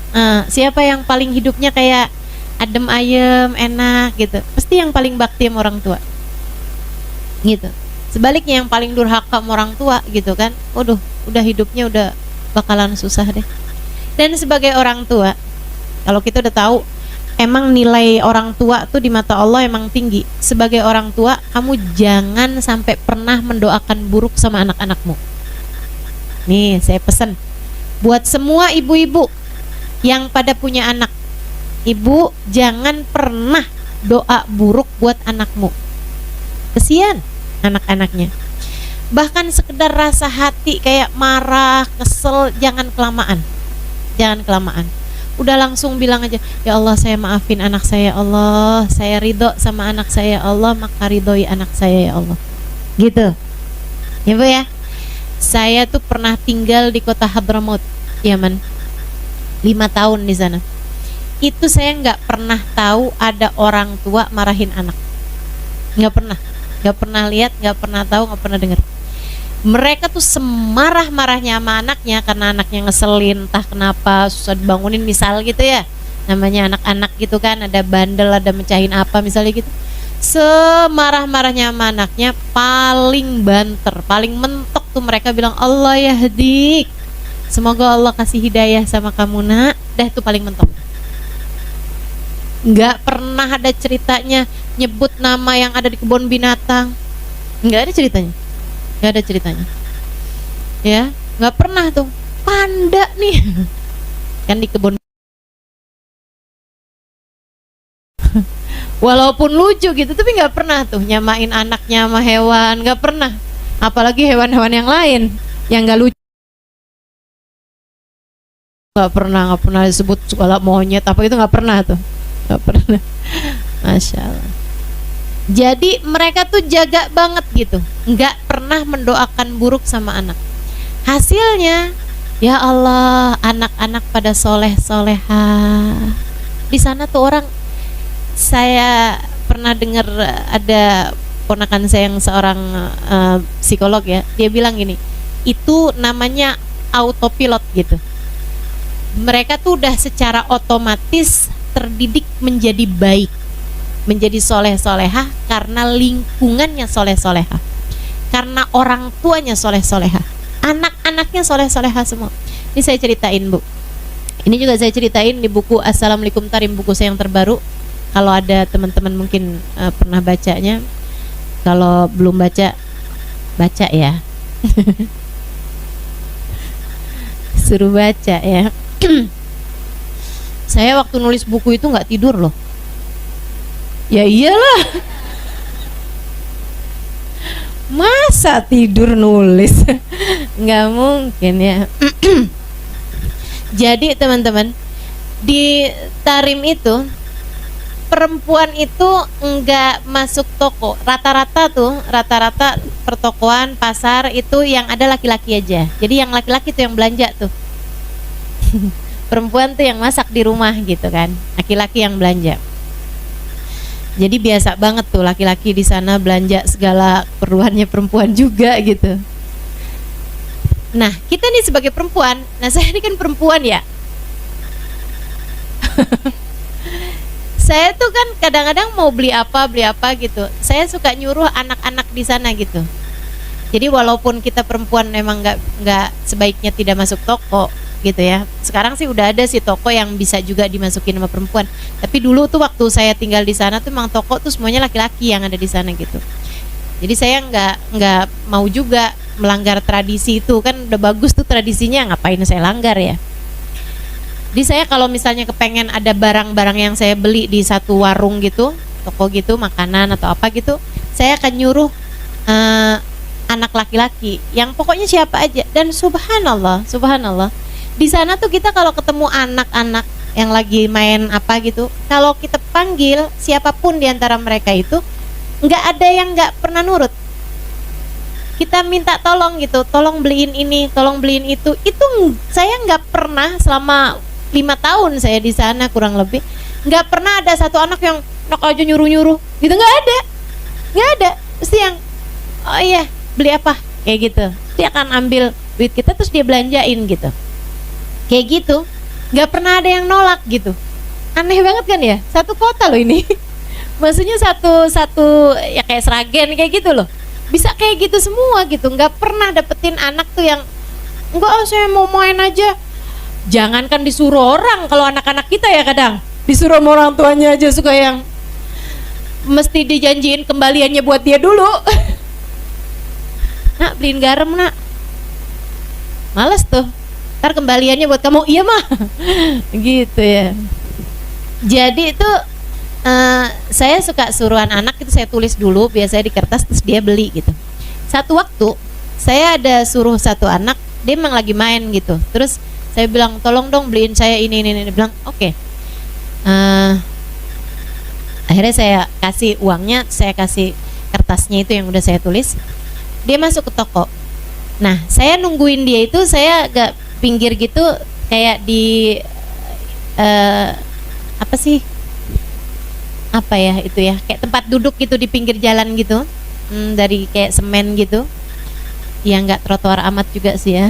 siapa yang paling hidupnya kayak adem ayem enak gitu, pasti yang paling bakti sama orang tua gitu. Sebaliknya yang paling durhaka sama orang tua gitu kan, waduh, udah hidupnya udah bakalan susah deh. Dan sebagai orang tua, kalau kita udah tahu emang nilai orang tua tuh di mata Allah emang tinggi. Sebagai orang tua, kamu jangan sampai pernah mendoakan buruk sama anak-anakmu. Nih, saya pesan buat semua ibu-ibu yang pada punya anak. Ibu jangan pernah doa buruk buat anakmu. Kesian anak-anaknya. Bahkan sekedar rasa hati kayak marah, kesel, jangan kelamaan. Udah langsung bilang aja, ya Allah saya maafin anak saya, Allah saya ridho sama anak saya, Allah maka ridhoi anak saya ya Allah, gitu ya bu ya. Saya tuh pernah tinggal di kota Hadramaut, Yaman, 5 tahun di sana. Itu saya nggak pernah tahu ada orang tua marahin anak, nggak pernah lihat, nggak pernah tahu, nggak pernah dengar. Mereka tuh semarah-marahnya sama anaknya karena anaknya ngeselin, entah kenapa susah dibangunin misal gitu ya, namanya anak-anak gitu kan, ada bandel, ada mecahin apa misalnya gitu. semarah-marahnya sama anaknya, paling banter, paling mentok tuh mereka bilang Allah yahdik, semoga Allah kasih hidayah sama kamu nak. Dah itu paling mentok. Nggak pernah ada ceritanya nyebut nama yang ada di kebun binatang, nggak ada ceritanya, nggak ada ceritanya, ya nggak pernah tuh. Panda nih kan di kebun, walaupun lucu gitu, tapi nggak pernah tuh nyamain anaknya sama hewan, nggak pernah. Apalagi hewan-hewan yang lain yang nggak lucu, nggak pernah disebut segala monyet apa itu, nggak pernah tuh, nggak pernah. Masya Allah. Jadi mereka tuh jaga banget gitu, nggak pernah mendoakan buruk sama anak. Hasilnya, ya Allah, anak-anak pada soleh-soleha. Di sana tuh orang, saya pernah dengar ada ponakan saya yang seorang psikolog ya, dia bilang gini, itu namanya autopilot gitu. Mereka tuh udah secara otomatis terdidik menjadi baik, menjadi soleh-soleha karena lingkungannya soleh-soleha, karena orang tuanya soleh-soleha, anak-anaknya soleh-soleha semua. Ini saya ceritain Bu, ini juga saya ceritain di buku Assalamualaikum Tarim, buku saya yang terbaru. Kalau ada teman-teman mungkin pernah bacanya, kalau belum baca, baca ya. Suruh baca ya. Saya waktu nulis buku itu nggak tidur loh. Ya iyalah. Masa tidur nulis? Nggak mungkin ya. Jadi teman-teman, di Tarim itu perempuan itu enggak masuk toko. Rata-rata pertokoan, pasar itu yang ada laki-laki aja. Jadi yang laki-laki tuh yang belanja tuh. Perempuan tuh yang masak di rumah gitu kan. Laki-laki yang belanja. Jadi biasa banget tuh laki-laki di sana belanja segala keperluannya perempuan juga gitu. Nah, kita nih sebagai perempuan, nah saya ini kan perempuan ya. Saya tuh kan kadang-kadang mau beli apa gitu, saya suka nyuruh anak-anak di sana gitu. Jadi walaupun kita perempuan memang nggak sebaiknya tidak masuk toko gitu ya. Sekarang sih udah ada sih toko yang bisa juga dimasukin sama perempuan. Tapi dulu tuh waktu saya tinggal di sana tuh memang toko tuh semuanya laki-laki yang ada di sana gitu. Jadi saya nggak mau juga melanggar tradisi itu, kan udah bagus tuh tradisinya, ngapain saya langgar ya. Jadi saya kalau misalnya kepengen ada barang-barang yang saya beli di satu warung gitu, toko gitu, makanan atau apa gitu, saya akan nyuruh anak laki-laki yang pokoknya siapa aja. Dan subhanallah, di sana tuh kita kalau ketemu anak-anak yang lagi main apa gitu, kalau kita panggil siapapun di antara mereka itu, nggak ada yang nggak pernah nurut. Kita minta tolong gitu, tolong beliin ini, tolong beliin itu saya nggak pernah selama 5 tahun saya di sana kurang lebih, nggak pernah ada satu anak yang nak aja nyuruh-nyuruh gitu, nggak ada. Pasti yang oh iya beli apa kayak gitu, dia akan ambil duit kita terus dia belanjain gitu, kayak gitu, nggak pernah ada yang nolak gitu. Aneh banget kan ya, satu kota loh ini. Maksudnya satu ya kayak Sragen kayak gitu loh, bisa kayak gitu semua gitu. Nggak pernah dapetin anak tuh yang enggak, saya mau main aja. Jangankan disuruh orang, kalau anak-anak kita ya kadang disuruh sama orang tuanya aja suka yang mesti dijanjiin kembaliannya buat dia dulu. Nak beliin garam nak, males tuh, ntar kembaliannya buat kamu. Iya mah. Gitu ya. Jadi itu saya suka suruhan anak itu saya tulis dulu biasanya di kertas terus dia beli gitu. Satu waktu saya ada suruh satu anak, dia memang lagi main gitu, terus saya bilang tolong dong beliin saya ini. Dia bilang oke. Akhirnya saya kasih uangnya, saya kasih kertasnya itu yang udah saya tulis. Dia masuk ke toko. Nah saya nungguin dia itu, saya agak pinggir gitu kayak di apa sih, apa ya itu ya, kayak tempat duduk gitu di pinggir jalan gitu, dari kayak semen gitu ya, nggak trotoar amat juga sih ya.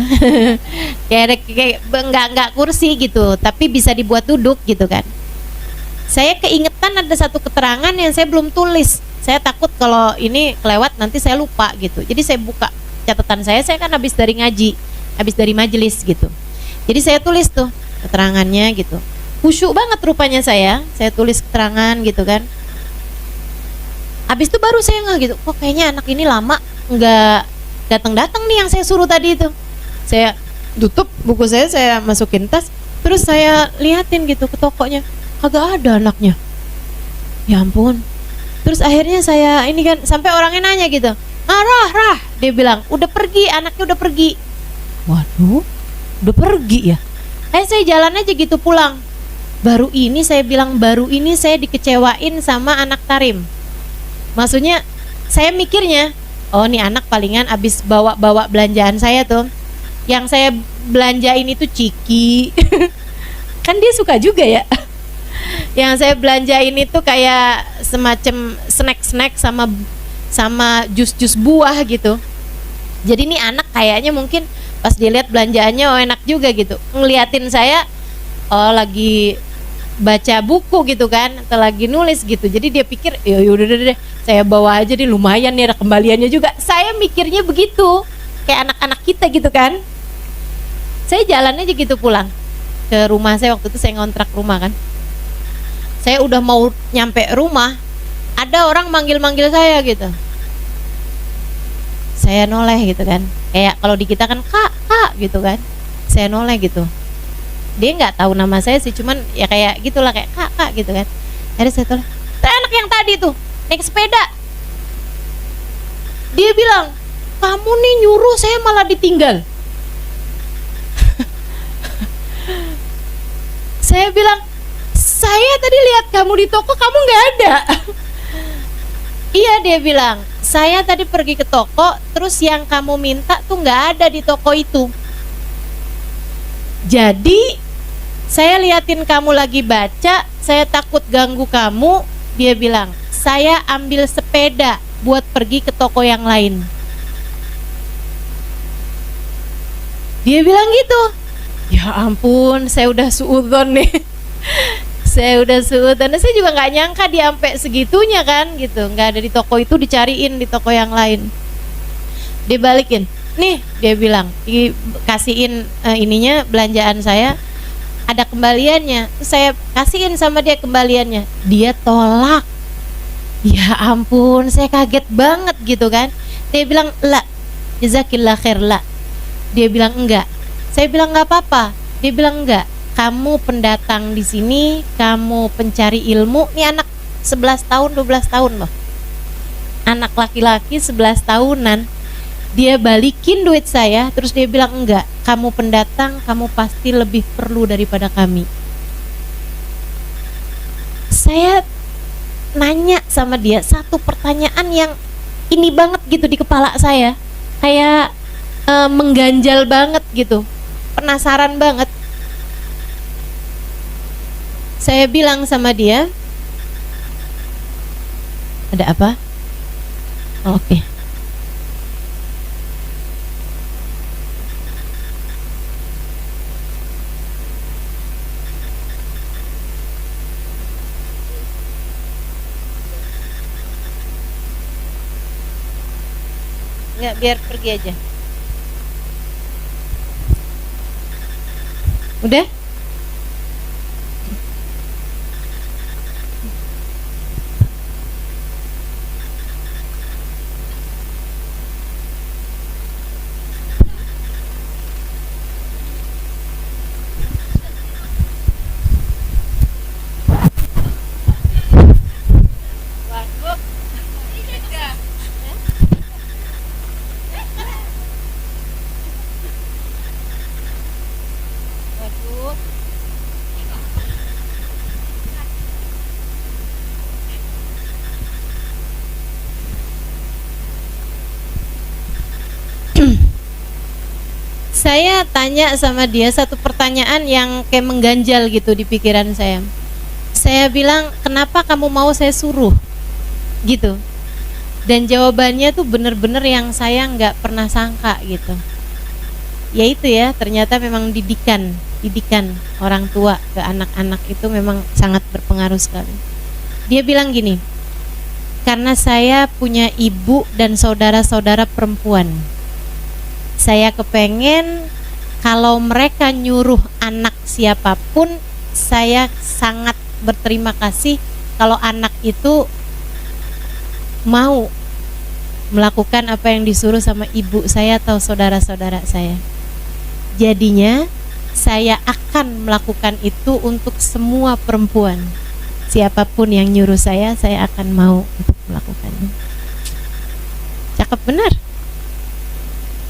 kayak nggak kursi gitu, tapi bisa dibuat duduk gitu kan. Saya keingetan ada satu keterangan yang saya belum tulis. Saya takut kalau ini kelewat nanti saya lupa gitu. Jadi saya buka catatan saya kan habis dari ngaji, habis dari majelis gitu. Jadi saya tulis tuh keterangannya gitu. Khusyuk banget rupanya saya tulis keterangan gitu kan. Habis itu baru saya nggak gitu, kok kayaknya anak ini lama nggak datang-datang nih yang saya suruh tadi itu. Saya tutup buku saya masukin tas, terus saya liatin gitu ke tokonya, kagak ada anaknya. Ya ampun. Terus akhirnya saya ini kan, sampai orangnya nanya gitu, Rah, dia bilang, udah pergi, anaknya udah pergi. Waduh, udah pergi ya. Saya jalan aja gitu pulang. Baru ini saya dikecewain sama anak Tarim. Maksudnya saya mikirnya, oh nih anak palingan abis bawa belanjaan saya tuh. Yang saya belanjain itu ciki. Kan dia suka juga ya. Yang saya belanjain itu kayak semacam snack sama jus buah gitu. Jadi nih anak kayaknya mungkin pas dilihat belanjaannya enak juga gitu. Ngeliatin saya lagi baca buku gitu kan, atau lagi nulis gitu. Jadi dia pikir ya udah deh, saya bawa aja deh, lumayan nih ada kembaliannya juga. Saya mikirnya begitu. Kayak anak-anak kita gitu kan. Saya jalan aja gitu pulang ke rumah saya, waktu itu saya ngontrak rumah kan. Saya udah mau nyampe rumah, ada orang manggil-manggil saya gitu. Saya noleh gitu kan. Kayak kalau di kita kan kak gitu kan. Saya noleh gitu. Dia nggak tahu nama saya sih, cuman ya kayak gitulah, kayak kak gitu kan. Akhirnya saya toleh. Anak yang tadi tuh naik sepeda. Dia bilang, kamu nih nyuruh saya malah ditinggal. Saya bilang, saya tadi lihat kamu di toko, kamu nggak ada. Iya, dia bilang, saya tadi pergi ke toko, terus yang kamu minta tuh nggak ada di toko itu. Jadi saya liatin kamu lagi baca, saya takut ganggu kamu. Dia bilang, saya ambil sepeda buat pergi ke toko yang lain. Dia bilang gitu. Ya ampun, saya udah suudzon nih. Saya juga nggak nyangka dia sampai segitunya kan gitu. Nggak ada di toko itu, dicariin di toko yang lain. Dibalikin, nih dia bilang, dikasihin ininya belanjaan saya, ada kembaliannya. Terus saya kasihin sama dia kembaliannya, dia tolak. Ya ampun, saya kaget banget gitu kan. Dia bilang, la, jazakillah khair, la. Dia bilang enggak. Saya bilang nggak apa-apa. Dia bilang enggak. Kamu pendatang di sini, kamu pencari ilmu. Ini anak 11 tahun, 12 tahun loh. Anak laki-laki 11 tahunan. Dia balikin duit saya, terus dia bilang enggak. Kamu pendatang, kamu pasti lebih perlu daripada kami. Saya nanya sama dia satu pertanyaan yang ini banget gitu di kepala saya. Kayak mengganjal banget gitu. Penasaran banget. Saya bilang sama dia, ada apa? Oh, oke. Nggak, biar pergi aja. Udah? Saya tanya sama dia satu pertanyaan yang kayak mengganjal gitu di pikiran saya. Saya bilang, kenapa kamu mau saya suruh? Gitu. Dan jawabannya tuh bener-bener yang saya nggak pernah sangka gitu. Ya itu ya, ternyata memang didikan orang tua ke anak-anak itu memang sangat berpengaruh sekali. Dia bilang gini, Karena saya punya ibu dan saudara-saudara perempuan. Saya kepengen kalau mereka nyuruh anak siapapun, saya sangat berterima kasih kalau anak itu mau melakukan apa yang disuruh sama ibu saya atau saudara-saudara saya. Jadinya saya akan melakukan itu untuk semua perempuan. Siapapun yang nyuruh saya akan mau untuk melakukannya. Cakep benar.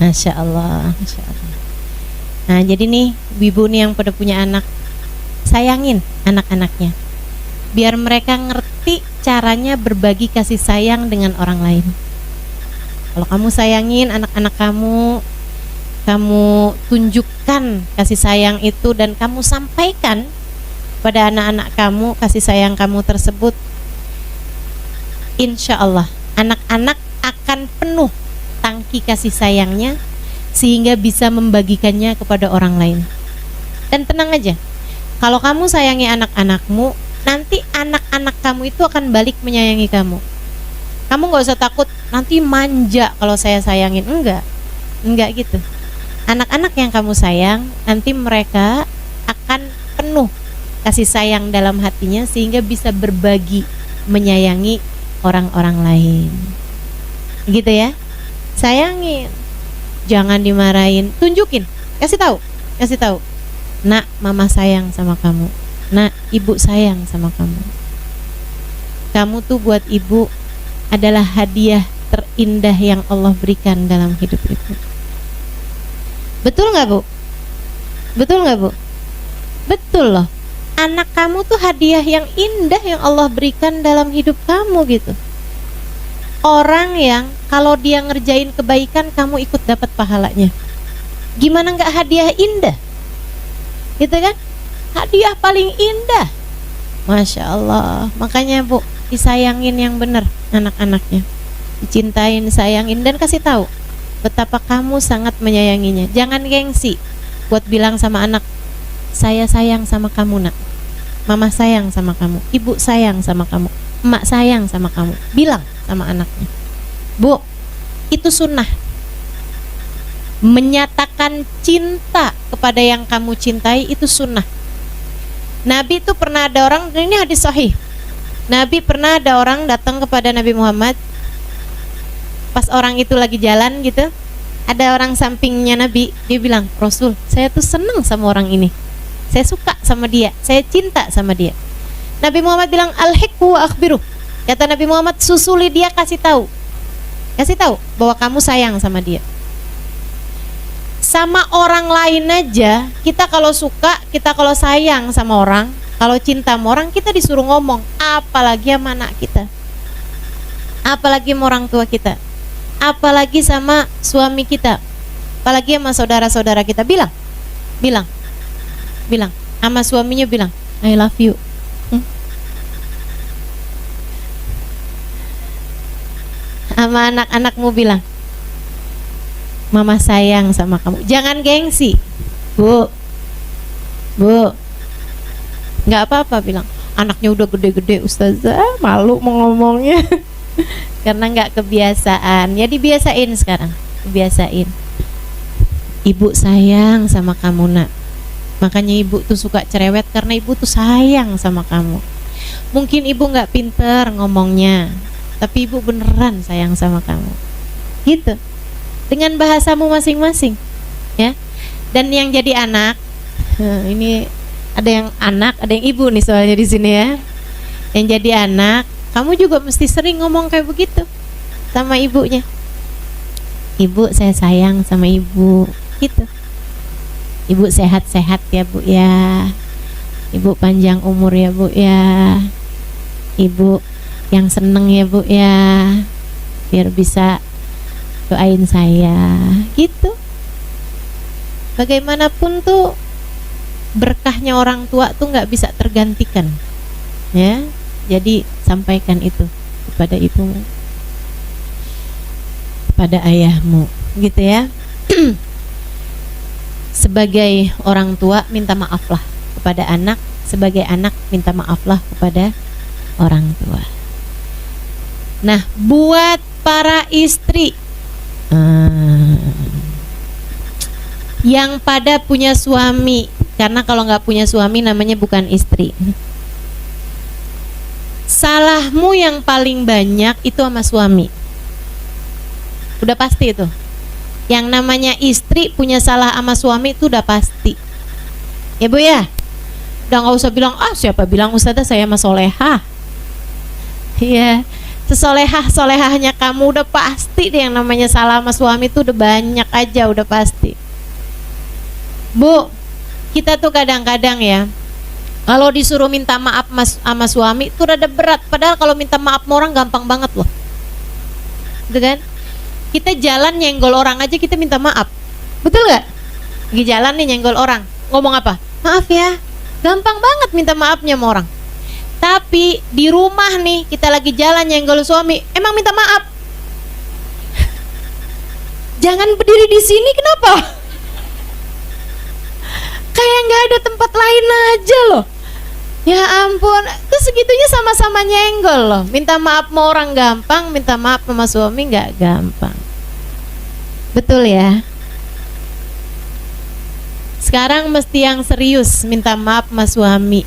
Masya Allah, Masya Allah. Nah jadi nih ibu nih yang pada punya anak, sayangin anak-anaknya, biar mereka ngerti caranya berbagi kasih sayang dengan orang lain. Kalau kamu sayangin anak-anak kamu tunjukkan kasih sayang itu dan kamu sampaikan pada anak-anak kamu kasih sayang kamu tersebut, insya Allah anak-anak akan penuh tangki kasih sayangnya sehingga bisa membagikannya kepada orang lain. Dan tenang aja, kalau kamu sayangi anak-anakmu, nanti anak-anak kamu itu akan balik menyayangi kamu. Kamu gak usah takut nanti manja kalau saya sayangin. Enggak gitu. Anak-anak yang kamu sayang, nanti mereka akan penuh kasih sayang dalam hatinya sehingga bisa berbagi, menyayangi orang-orang lain. Gitu ya. Sayangin, jangan dimarahin, tunjukin, kasih tahu. Nak, mama sayang sama kamu. Nak, ibu sayang sama kamu. Kamu tuh buat ibu adalah hadiah terindah yang Allah berikan dalam hidup itu. Betul nggak Bu? Betul nggak Bu? Betul loh. Anak kamu tuh hadiah yang indah yang Allah berikan dalam hidup kamu gitu. Orang yang kalau dia ngerjain kebaikan kamu ikut dapat pahalanya. Gimana nggak hadiah indah? Gitu kan? Hadiah paling indah. Masya Allah. Makanya Bu, disayangin yang benar anak-anaknya. Dicintain, sayangin dan kasih tahu betapa kamu sangat menyayanginya. Jangan gengsi buat bilang sama anak, saya sayang sama kamu nak. Mama sayang sama kamu, ibu sayang sama kamu, emak sayang sama kamu. Bilang sama anaknya. Bu, itu sunnah. Menyatakan cinta kepada yang kamu cintai itu sunnah. Nabi itu pernah ada orang, ini hadis sahih. Nabi pernah ada orang datang kepada Nabi Muhammad. Pas orang itu lagi jalan gitu, ada orang sampingnya Nabi. Dia bilang, Rasul, saya tuh seneng sama orang ini, saya suka sama dia, saya cinta sama dia. Nabi Muhammad bilang, al-hikhu wa akhbiruh. Kata Nabi Muhammad, susuli dia, kasih tahu bahwa kamu sayang sama dia. Sama orang lain aja, kita kalau suka, kita kalau sayang sama orang, kalau cinta sama orang, kita disuruh ngomong. Apalagi sama anak kita, apalagi sama orang tua kita, apalagi sama suami kita, apalagi sama saudara-saudara kita. Bilang sama suaminya, bilang I love you. Sama anak-anakmu bilang, mama sayang sama kamu. Jangan gengsi, Bu, nggak apa-apa bilang. Anaknya udah gede-gede, Ustazah, malu mau ngomongnya. Karena nggak kebiasaan. Ya dibiasain sekarang, kebiasain. Ibu sayang sama kamu nak. Makanya ibu tuh suka cerewet karena ibu tuh sayang sama kamu. Mungkin ibu nggak pinter ngomongnya, tapi ibu beneran sayang sama kamu. Gitu. Dengan bahasamu masing-masing, ya. Dan yang jadi anak, ini ada yang anak, ada yang ibu nih soalnya di sini ya. Yang jadi anak, kamu juga mesti sering ngomong kayak begitu sama ibunya. Ibu, saya sayang sama ibu, gitu. Ibu sehat-sehat ya Bu ya. Ibu panjang umur ya Bu ya. Ibu yang seneng ya Bu ya. Biar bisa doain saya, gitu. Bagaimanapun tuh berkahnya orang tua tuh nggak bisa tergantikan, ya. Jadi sampaikan itu kepada ibumu, kepada ayahmu, gitu ya. Sebagai orang tua minta maaflah kepada anak, sebagai anak minta maaflah kepada orang tua. Nah, buat para istri yang pada punya suami, karena kalau nggak punya suami namanya bukan istri. Salahmu yang paling banyak itu sama suami. Udah pasti itu. Yang namanya istri punya salah sama suami itu udah pasti. Ya Bu ya? Udah nggak usah bilang, siapa bilang Ustazah saya mah solehah. Iya, sesolehah-solehahnya kamu udah pasti deh yang namanya salah sama suami itu udah banyak aja, udah pasti. Bu, kita tuh kadang-kadang ya, kalau disuruh minta maaf sama suami itu rada berat. Padahal kalau minta maaf sama orang gampang banget loh. Gitu kan? Kita jalan nyenggol orang aja kita minta maaf. Betul gak? Lagi jalan nih nyenggol orang, ngomong apa? Maaf ya. Gampang banget minta maafnya sama orang. Tapi di rumah nih kita lagi jalan nyenggol suami, emang minta maaf. Jangan berdiri di sini, kenapa? Kayak nggak ada tempat lain aja loh. Ya ampun, itu segitunya sama-sama nyenggol loh. Minta maaf sama orang gampang, minta maaf sama suami nggak gampang. Betul ya? Sekarang mesti yang serius minta maaf sama suami.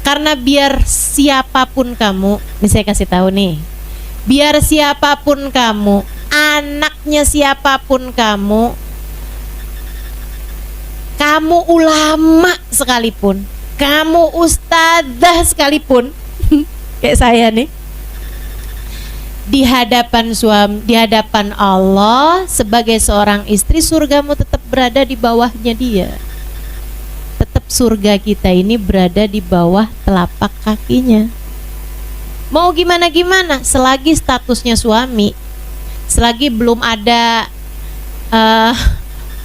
Karena biar siapapun kamu, ini saya kasih tahu nih, biar siapapun kamu, anaknya siapapun kamu ulama sekalipun, kamu ustadzah sekalipun, kayak saya nih, di hadapan suami, di hadapan Allah sebagai seorang istri, surgamu tetap berada di bawahnya dia. Tetap surga kita ini berada di bawah telapak kakinya. Mau gimana-gimana, selagi statusnya suami, selagi belum ada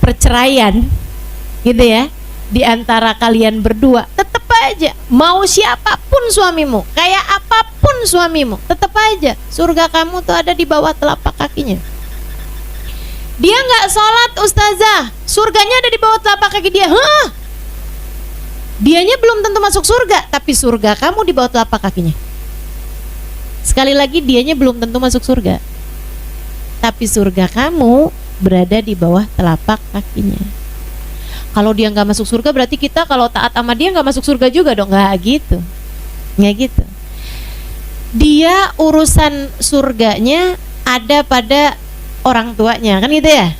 perceraian, gitu ya, di antara kalian berdua, tetap aja mau siapapun suamimu, kayak apapun suamimu, tetap aja surga kamu tuh ada di bawah telapak kakinya. Dia nggak sholat ustazah, surganya ada di bawah telapak kaki dia. Dianya belum tentu masuk surga, tapi surga kamu di bawah telapak kakinya. Sekali lagi, dianya belum tentu masuk surga, tapi surga kamu berada di bawah telapak kakinya. Kalau dia nggak masuk surga, berarti kita kalau taat sama dia nggak masuk surga juga dong? Nggak gitu, nggak gitu. Dia urusan surganya ada pada orang tuanya, kan gitu ya.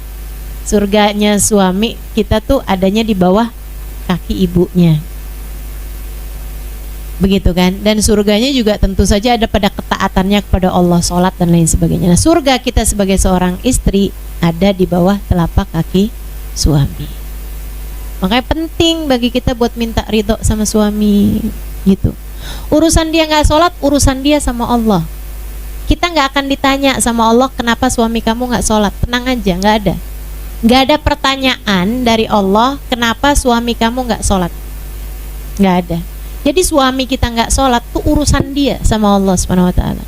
Surganya suami kita tuh adanya di bawah kaki ibunya, begitu kan. Dan surganya juga tentu saja ada pada ketaatannya kepada Allah, sholat dan lain sebagainya. Nah, surga kita sebagai seorang istri ada di bawah telapak kaki suami. Makanya penting bagi kita buat minta ridho sama suami gitu. Urusan dia nggak sholat, urusan dia sama Allah. Kita nggak akan ditanya sama Allah kenapa suami kamu nggak sholat. Tenang aja, nggak ada pertanyaan dari Allah kenapa suami kamu nggak sholat. Nggak ada. Jadi suami kita nggak sholat tuh urusan dia sama Allah Subhanahu Wa Taala.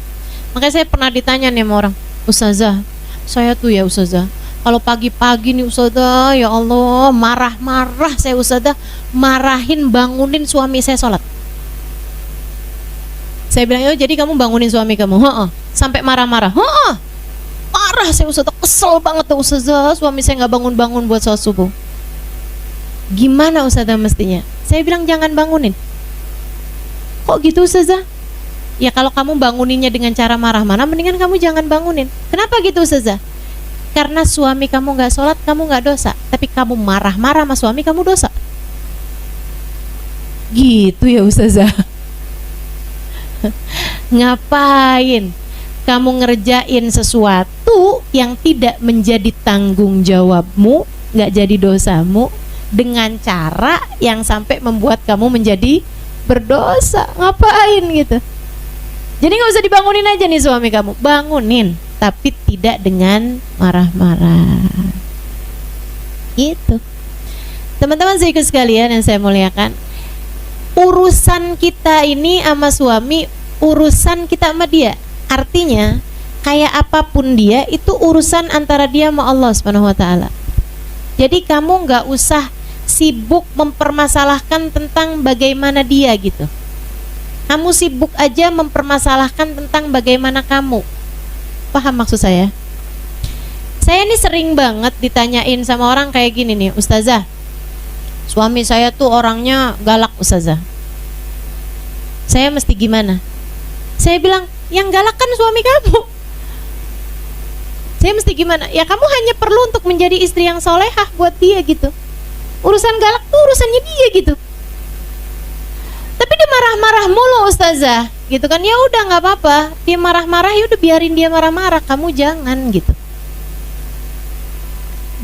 Makanya saya pernah ditanya nih sama orang, Ustazah, saya tuh ya Ustazah, kalau pagi-pagi nih Ustazah, ya Allah, marah-marah saya Ustazah, marahin bangunin suami saya sholat. Saya bilang, jadi kamu bangunin suami kamu? Sampai marah-marah? Marah saya Ustazah, kesel banget tuh Ustazah, suami saya nggak bangun-bangun buat sholat subuh. Gimana Ustazah mestinya? Saya bilang jangan bangunin. Kok gitu Ustazah? Ya kalau kamu banguninnya dengan cara marah-marah, mendingan kamu jangan bangunin. Kenapa gitu Ustazah? Karena suami kamu nggak sholat, kamu nggak dosa. Tapi kamu marah-marah sama suami, kamu dosa. Gitu ya Ustazah. Ngapain kamu ngerjain sesuatu yang tidak menjadi tanggung jawabmu, nggak jadi dosamu, dengan cara yang sampai membuat kamu menjadi berdosa? Ngapain gitu? Jadi nggak usah dibangunin aja nih suami kamu, bangunin, tapi tidak dengan marah-marah. Gitu. Teman-teman saya sekalian yang saya muliakan, urusan kita ini sama suami, urusan kita sama dia. Artinya kayak apapun dia, itu urusan antara dia sama Allah Subhanahu Wa Taala. Jadi kamu nggak usah sibuk mempermasalahkan tentang bagaimana dia gitu. Kamu sibuk aja mempermasalahkan tentang bagaimana kamu. paham maksud saya? Saya nih sering banget ditanyain sama orang kayak gini nih, Ustazah, suami saya tuh orangnya galak Ustazah, saya mesti gimana? Saya bilang, yang galak kan suami kamu. Saya mesti gimana? Ya kamu hanya perlu untuk menjadi istri yang solehah buat dia gitu. Urusan galak tuh urusannya dia gitu. Tapi dia marah-marah mulu Ustazah, gitu kan? Ya udah nggak apa-apa, dia marah-marah ya udah biarin dia marah-marah, kamu jangan gitu.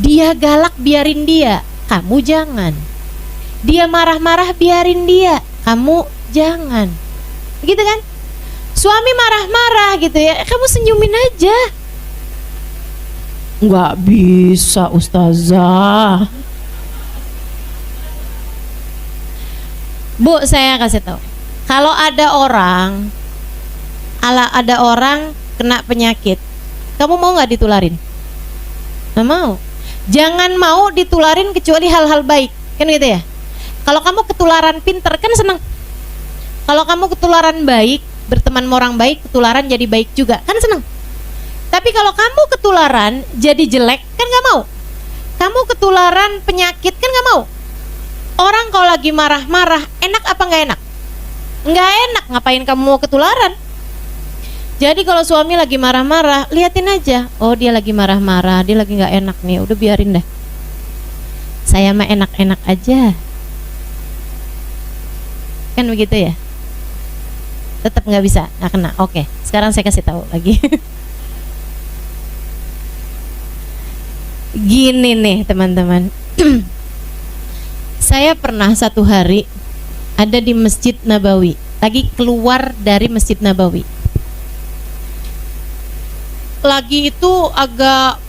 Dia galak biarin dia, kamu jangan. Dia marah-marah biarin dia, kamu jangan. Gitu kan? Suami marah-marah gitu ya, kamu senyumin aja. Nggak bisa Ustazah. Bu, saya kasih tahu. Kalau ada orang kena penyakit, kamu mau nggak ditularin? Nggak mau. Jangan mau ditularin kecuali hal-hal baik, kan gitu ya. Kalau kamu ketularan pinter kan senang. Kalau kamu ketularan baik, berteman sama orang baik, ketularan jadi baik juga, kan senang. Tapi kalau kamu ketularan jadi jelek, kan nggak mau. Kamu ketularan penyakit, kan nggak mau. Orang kalau lagi marah-marah, enak apa nggak enak? Nggak enak, ngapain kamu mau ketularan? Jadi kalau suami lagi marah-marah, liatin aja. Oh, dia lagi marah-marah, dia lagi nggak enak nih. Udah biarin deh. Saya mah enak-enak aja. Kan begitu ya? Tetap nggak bisa, nggak kena. Oke, sekarang saya kasih tahu lagi. Gini nih teman-teman. Saya pernah satu hari ada di Masjid Nabawi, lagi keluar dari Masjid Nabawi. Lagi itu agak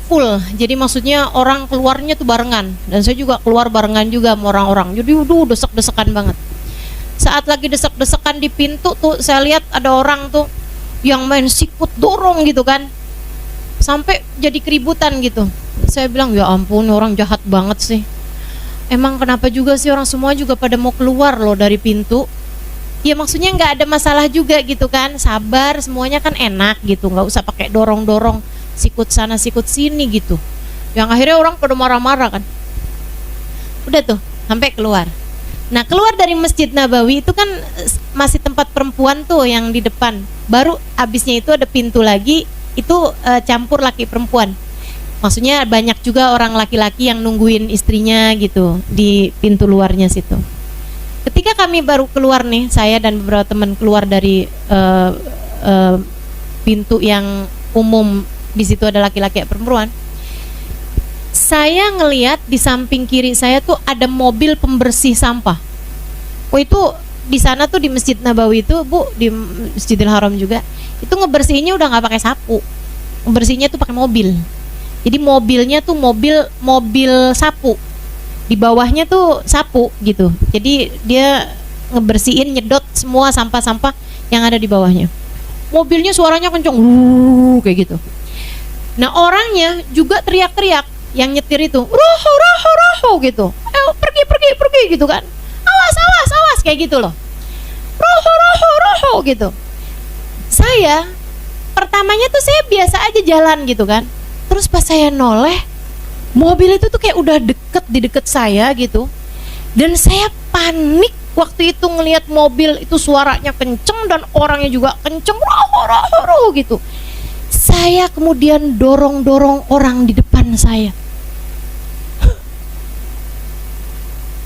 full, jadi maksudnya orang keluarnya tuh barengan, dan saya juga keluar barengan juga sama orang-orang. Jadi desek-desekan banget. Saat lagi desek-desekan di pintu tuh saya lihat ada orang tuh yang main sikut dorong gitu kan, sampai jadi keributan gitu. Saya bilang, ya ampun, orang jahat banget sih. Emang kenapa juga sih orang semua juga pada mau keluar loh dari pintu? Ya maksudnya nggak ada masalah juga gitu kan, sabar, semuanya kan enak gitu, nggak usah pakai dorong-dorong, sikut sana sikut sini gitu. Yang akhirnya orang pada marah-marah kan. Udah tuh sampai keluar. Nah, keluar dari Masjid Nabawi itu kan masih tempat perempuan tuh yang di depan. Baru abisnya itu ada pintu lagi, itu campur laki perempuan. Maksudnya banyak juga orang laki-laki yang nungguin istrinya gitu di pintu luarnya situ. Ketika kami baru keluar nih, saya dan beberapa teman keluar dari pintu yang umum, di situ ada laki-laki dan perempuan. Saya ngelihat di samping kiri saya tuh ada mobil pembersih sampah. Oh, itu di sana tuh di Masjid Nabawi itu, Bu, di Masjidil Haram juga, itu ngebersihinnya udah nggak pakai sapu, ngebersihinnya tuh pakai mobil. Jadi mobilnya tuh mobil sapu, di bawahnya tuh sapu gitu. Jadi dia ngebersihin, nyedot semua sampah-sampah yang ada di bawahnya. Mobilnya suaranya kenceng, kayak gitu. Nah, orangnya juga teriak-teriak, yang nyetir itu, roho gitu. Pergi gitu kan. Awas kayak gitu loh. Roho gitu. Saya pertamanya tuh saya biasa aja jalan gitu kan. Terus pas saya noleh, mobil itu tuh kayak udah di deket saya gitu. Dan saya panik waktu itu ngelihat mobil itu suaranya kenceng dan orangnya juga kenceng, roho gitu. Saya kemudian dorong orang di depan saya.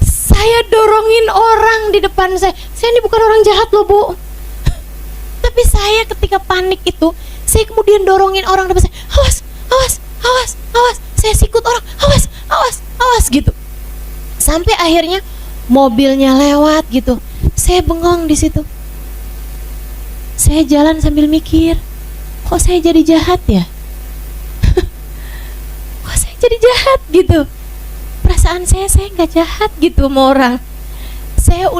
Saya dorongin orang di depan saya. Saya ini bukan orang jahat loh, Bu. Tapi saya ketika panik itu, saya kemudian dorongin orang di depan saya. Awas, saya sikut orang, awas gitu. Sampai akhirnya mobilnya lewat gitu. Saya bengong di situ. Saya jalan sambil mikir, kok saya jadi jahat ya? Kok saya jadi jahat gitu? Perasaan saya nggak jahat gitu sama orang. Saya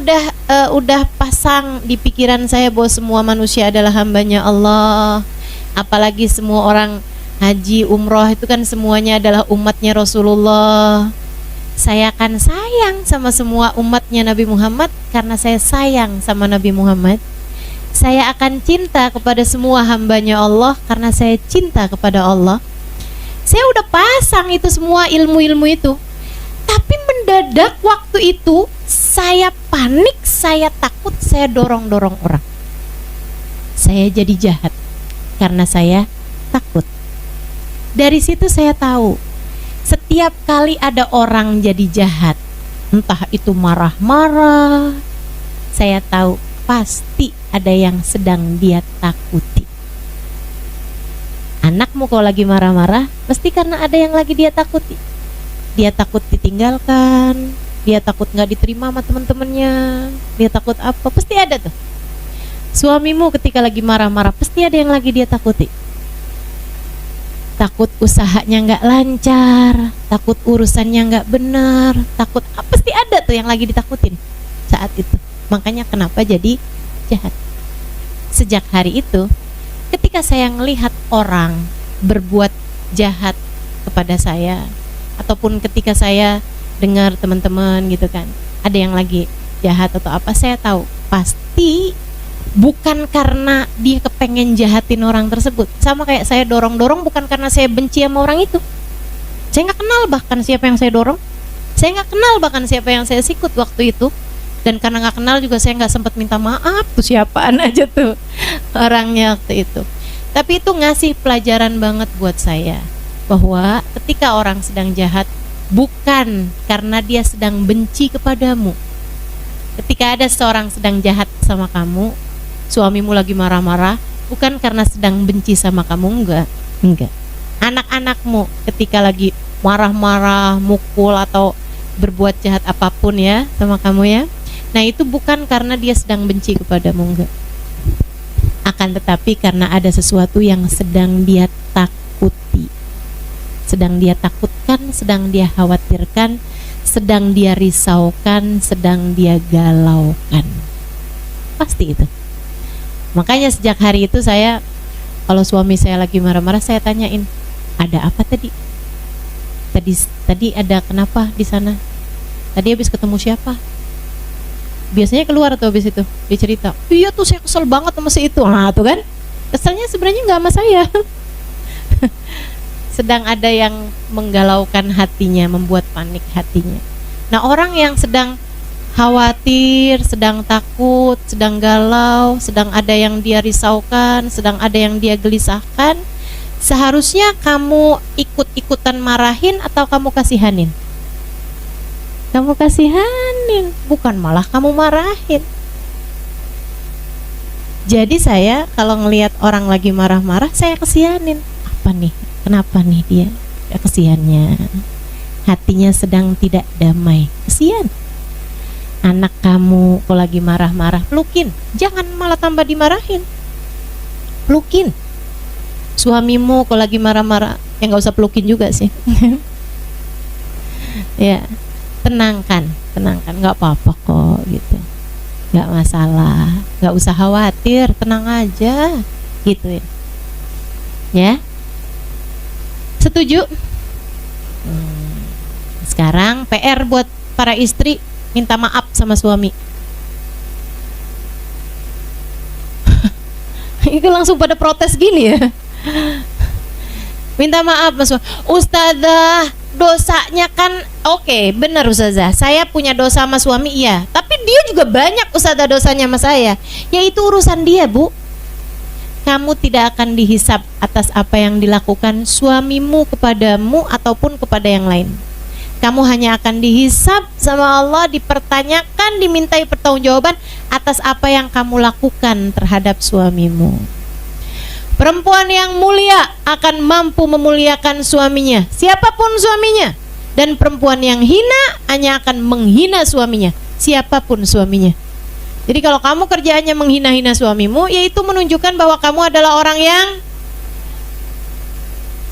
udah pasang di pikiran saya bahwa semua manusia adalah hambanya Allah. Apalagi semua orang haji umroh itu kan semuanya adalah umatnya Rasulullah. Saya akan sayang sama semua umatnya Nabi Muhammad karena saya sayang sama Nabi Muhammad. saya akan cinta kepada semua hambanya Allah karena saya cinta kepada Allah. Saya udah pasang itu semua ilmu-ilmu itu. Tapi mendadak waktu itu saya panik, saya takut, saya dorong-dorong orang. Saya jadi jahat karena saya takut. Dari situ saya tahu, setiap kali ada orang jadi jahat, entah itu marah-marah, saya tahu pasti ada yang sedang dia takuti. Anakmu kalau lagi marah-marah, pasti karena ada yang lagi dia takuti. Dia takut ditinggalkan, dia takut gak diterima sama teman-temannya, dia takut apa, pasti ada tuh. Suamimu ketika lagi marah-marah, pasti ada yang lagi dia takuti. Takut usahanya gak lancar, takut urusannya gak benar, takut pasti ada tuh yang lagi ditakutin saat itu. Makanya kenapa jadi jahat. Sejak hari itu, ketika saya melihat orang berbuat jahat kepada saya, ataupun ketika saya dengar teman-teman gitu kan, ada yang lagi jahat atau apa, saya tahu pasti bukan karena dia kepengen jahatin orang tersebut. Sama kayak saya dorong-dorong bukan karena saya benci sama orang itu. Saya nggak kenal bahkan siapa yang saya dorong, saya nggak kenal bahkan siapa yang saya sikut waktu itu. Dan karena nggak kenal juga saya nggak sempat minta maaf tuh siapaan aja tuh orangnya waktu itu. Tapi itu ngasih pelajaran banget buat saya, bahwa ketika orang sedang jahat bukan karena dia sedang benci kepadamu. Ketika ada seorang sedang jahat sama kamu, suamimu lagi marah-marah, bukan karena sedang benci sama kamu, enggak. Anak-anakmu ketika lagi marah-marah, mukul atau berbuat jahat apapun ya sama kamu ya, nah itu bukan karena dia sedang benci kepadamu, enggak. Akan tetapi karena ada sesuatu yang sedang dia takuti, sedang dia takutkan, sedang dia khawatirkan, sedang dia risaukan, sedang dia galaukan. Pasti itu. Makanya sejak hari itu saya, kalau suami saya lagi marah-marah, saya tanyain, ada apa tadi? Tadi ada kenapa di sana? Tadi habis ketemu siapa? Biasanya keluar tuh habis itu, dia cerita, iya tuh saya kesel banget sama si itu. Nah tuh kan, keselnya sebenarnya nggak sama saya. Sedang ada yang menggalaukan hatinya, membuat panik hatinya. Nah orang yang sedang khawatir, sedang takut, sedang galau, sedang ada yang dia risaukan, sedang ada yang dia gelisahkan, seharusnya kamu ikut-ikutan marahin atau kamu kasihanin? Kamu kasihanin, bukan malah kamu marahin. Jadi saya kalau ngelihat orang lagi marah-marah, saya kasihanin. Apa nih? Kenapa nih dia? Ya kasihannya. Hatinya sedang tidak damai. Kasihan. Anak kamu kalau lagi marah-marah, pelukin. Jangan malah tambah dimarahin. Pelukin. Suamimu kalau lagi marah-marah, ya nggak usah pelukin juga sih. Ya, tenangkan, nggak apa-apa kok gitu, nggak masalah, nggak usah khawatir, tenang aja, gitu ya. Ya, setuju? Sekarang PR buat para istri, minta maaf sama suami. Itu langsung pada protes gini ya. Minta maaf mas Ustazah, dosanya kan oke, benar Ustazah, saya punya dosa sama suami, iya, tapi dia juga banyak Ustazah dosanya sama saya. Ya itu urusan dia, Bu. Kamu tidak akan dihisap atas apa yang dilakukan suamimu kepadamu ataupun kepada yang lain. Kamu hanya akan dihisap sama Allah, dipertanyakan, dimintai pertanggungjawaban atas apa yang kamu lakukan terhadap suamimu. Perempuan yang mulia akan mampu memuliakan suaminya, siapapun suaminya. Dan perempuan yang hina hanya akan menghina suaminya, siapapun suaminya. Jadi kalau kamu kerjaannya menghina-hina suamimu, yaitu menunjukkan bahwa kamu adalah orang yang,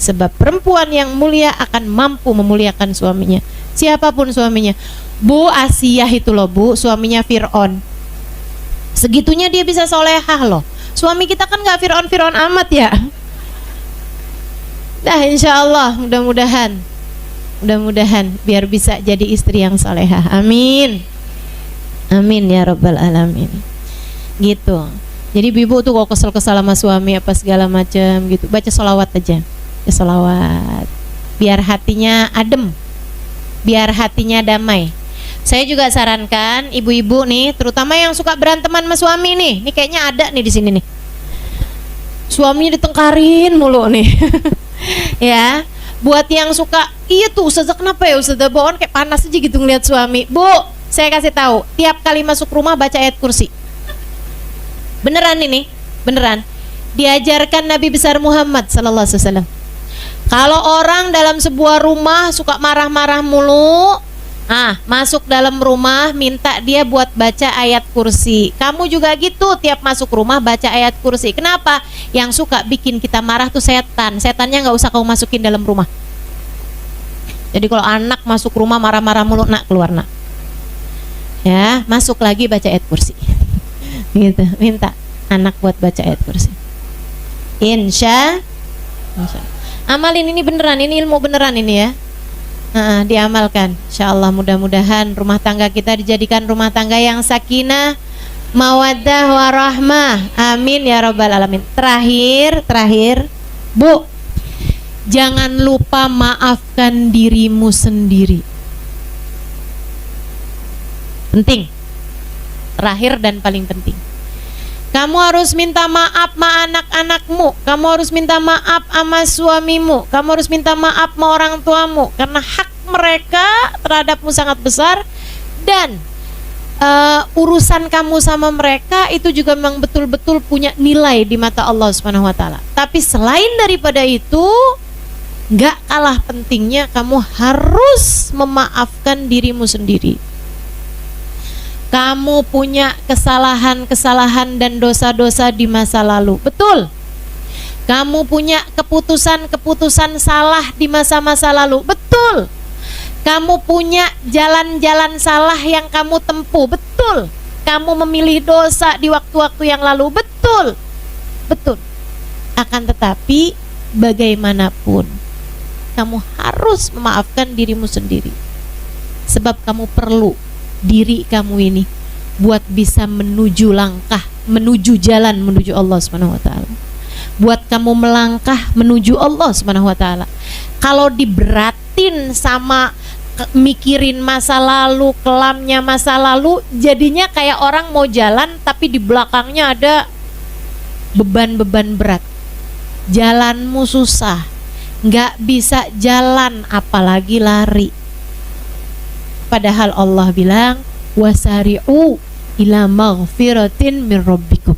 sebab perempuan yang mulia akan mampu memuliakan suaminya, siapapun suaminya. Bu Asiyah itu loh Bu, suaminya Fir'aun, segitunya dia bisa solehah loh. Suami kita kan gak Fir'aun amat ya. Dah insya Allah mudah-mudahan biar bisa jadi istri yang solehah. Amin. Amin ya rabbal alamin. Gitu. Jadi ibu tuh kalau kesel-kesel sama suami apa segala macam gitu, baca sholawat aja. Ya sholawat. Biar hatinya adem. Biar hatinya damai. Saya juga sarankan ibu-ibu nih, terutama yang suka beranteman sama suami nih. Ini kayaknya ada nih di sini nih. Suaminya ditengkarin mulu nih. Ya. Buat yang suka, iya tuh Ustazah kenapa ya Ustazah bawaan kayak panas aja gitu ngeliat suami. Bu, saya kasih tahu, tiap kali masuk rumah baca ayat kursi. Beneran ini, beneran. Diajarkan Nabi besar Muhammad sallallahu alaihi wasallam. Kalau orang dalam sebuah rumah suka marah-marah mulu, masuk dalam rumah minta dia buat baca ayat kursi. Kamu juga gitu, tiap masuk rumah baca ayat kursi. Kenapa? Yang suka bikin kita marah tuh setan. Setannya nggak usah kamu masukin dalam rumah. Jadi kalau anak masuk rumah marah-marah mulu, nak keluar nak. Ya, masuk lagi baca ayat kursi. Gitu, minta anak buat baca ayat kursi. Insya. Amalin ini beneran, ini ilmu beneran ini ya. Diamalkan. Insyaallah mudah-mudahan rumah tangga kita dijadikan rumah tangga yang sakinah, mawaddah warahmah. Amin ya rabbal alamin. Terakhir, Bu, jangan lupa maafkan dirimu sendiri. Penting. Terakhir dan paling penting, kamu harus minta maaf sama anak-anakmu, kamu harus minta maaf sama suamimu, kamu harus minta maaf sama orang tuamu, karena hak mereka terhadapmu sangat besar. Dan urusan kamu sama mereka itu juga memang betul-betul punya nilai di mata Allah Subhanahu wa taala. Tapi selain daripada itu, gak kalah pentingnya kamu harus memaafkan dirimu sendiri. Kamu punya kesalahan-kesalahan dan dosa-dosa di masa lalu. Betul. Kamu punya keputusan-keputusan salah di masa-masa lalu. Betul. Kamu punya jalan-jalan salah yang kamu tempuh. Betul. Kamu memilih dosa di waktu-waktu yang lalu. Betul. Betul. Akan tetapi bagaimanapun kamu harus memaafkan dirimu sendiri. Sebab kamu perlu diri kamu ini buat bisa menuju jalan menuju Allah Subhanahu wa taala. Buat kamu melangkah menuju Allah Subhanahu wa taala. Kalau diberatin sama mikirin masa lalu, kelamnya masa lalu, jadinya kayak orang mau jalan tapi di belakangnya ada beban-beban berat. Jalanmu susah, nggak bisa jalan apalagi lari. Padahal Allah bilang wasari'u ila maghfiratin min rabbikum.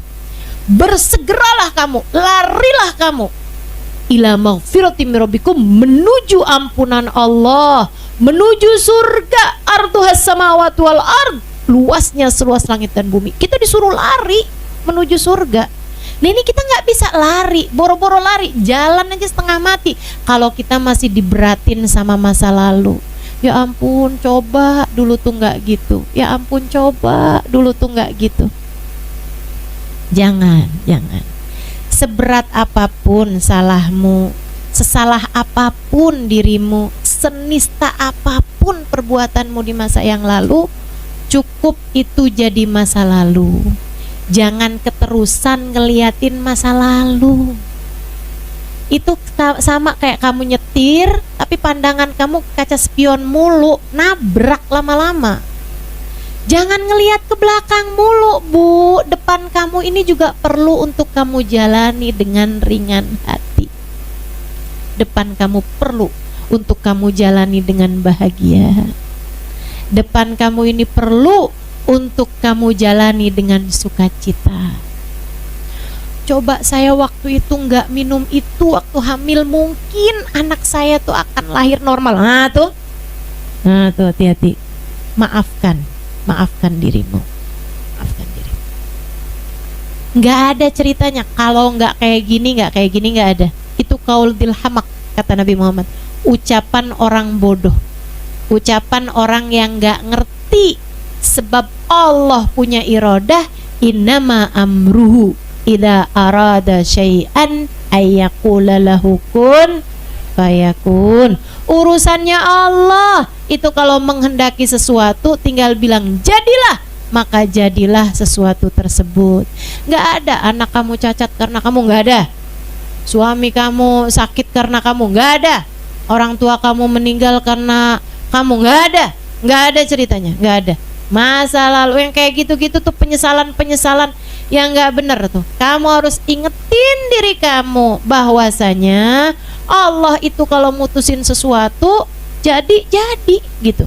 Bersegeralah kamu, larilah kamu ila maghfiratin min rabbikum, menuju ampunan Allah, menuju surga. Arduhas samawati wal ard, luasnya seluas langit dan bumi. Kita disuruh lari menuju surga. Nah ini kita nggak bisa lari, boro-boro lari, jalan aja setengah mati kalau kita masih diberatin sama masa lalu. Ya ampun, coba dulu tuh nggak gitu. Ya ampun, coba dulu tuh nggak gitu. Jangan. Seberat apapun salahmu, sesalah apapun dirimu, senista apapun perbuatanmu di masa yang lalu, cukup itu jadi masa lalu. Jangan keterusan ngeliatin masa lalu. Itu sama kayak kamu nyetir tapi pandangan kamu kaca spion mulu, nabrak lama-lama. Jangan ngelihat ke belakang mulu, Bu. Depan kamu ini juga perlu untuk kamu jalani dengan ringan hati. Depan kamu perlu untuk kamu jalani dengan bahagia. Depan kamu ini perlu untuk kamu jalani dengan sukacita. Coba saya waktu itu nggak minum itu waktu hamil, mungkin anak saya tuh akan lahir normal. Nah tuh hati-hati. Maafkan dirimu. Nggak ada ceritanya kalau nggak kayak gini nggak ada. Itu qaul dilhamak, kata Nabi Muhammad. Ucapan orang bodoh, ucapan orang yang nggak ngerti. Sebab Allah punya iradah, innama amruhu idza arada syai'an ayyaqula lahu kun fayakun. Urusannya Allah itu kalau menghendaki sesuatu tinggal bilang jadilah, maka jadilah sesuatu tersebut. Nggak ada anak kamu cacat karena kamu, nggak ada. Suami kamu sakit karena kamu, nggak ada. Orang tua kamu meninggal karena kamu, nggak ada ceritanya, nggak ada. Masa lalu yang kayak gitu-gitu tuh penyesalan yang nggak bener tuh. Kamu harus ingetin diri kamu bahwasanya Allah itu kalau mutusin sesuatu jadi gitu.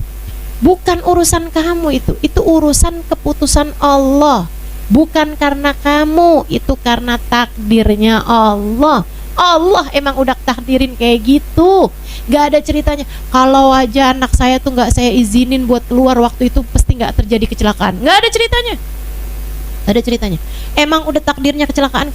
Bukan urusan kamu itu urusan keputusan Allah. Bukan karena kamu, itu karena takdirnya Allah. Allah emang udah takdirin kayak gitu. Gak ada ceritanya kalau aja anak saya tuh gak saya izinin buat keluar waktu itu pasti gak terjadi kecelakaan. Gak ada ceritanya. Gak ada ceritanya. Emang udah takdirnya kecelakaan.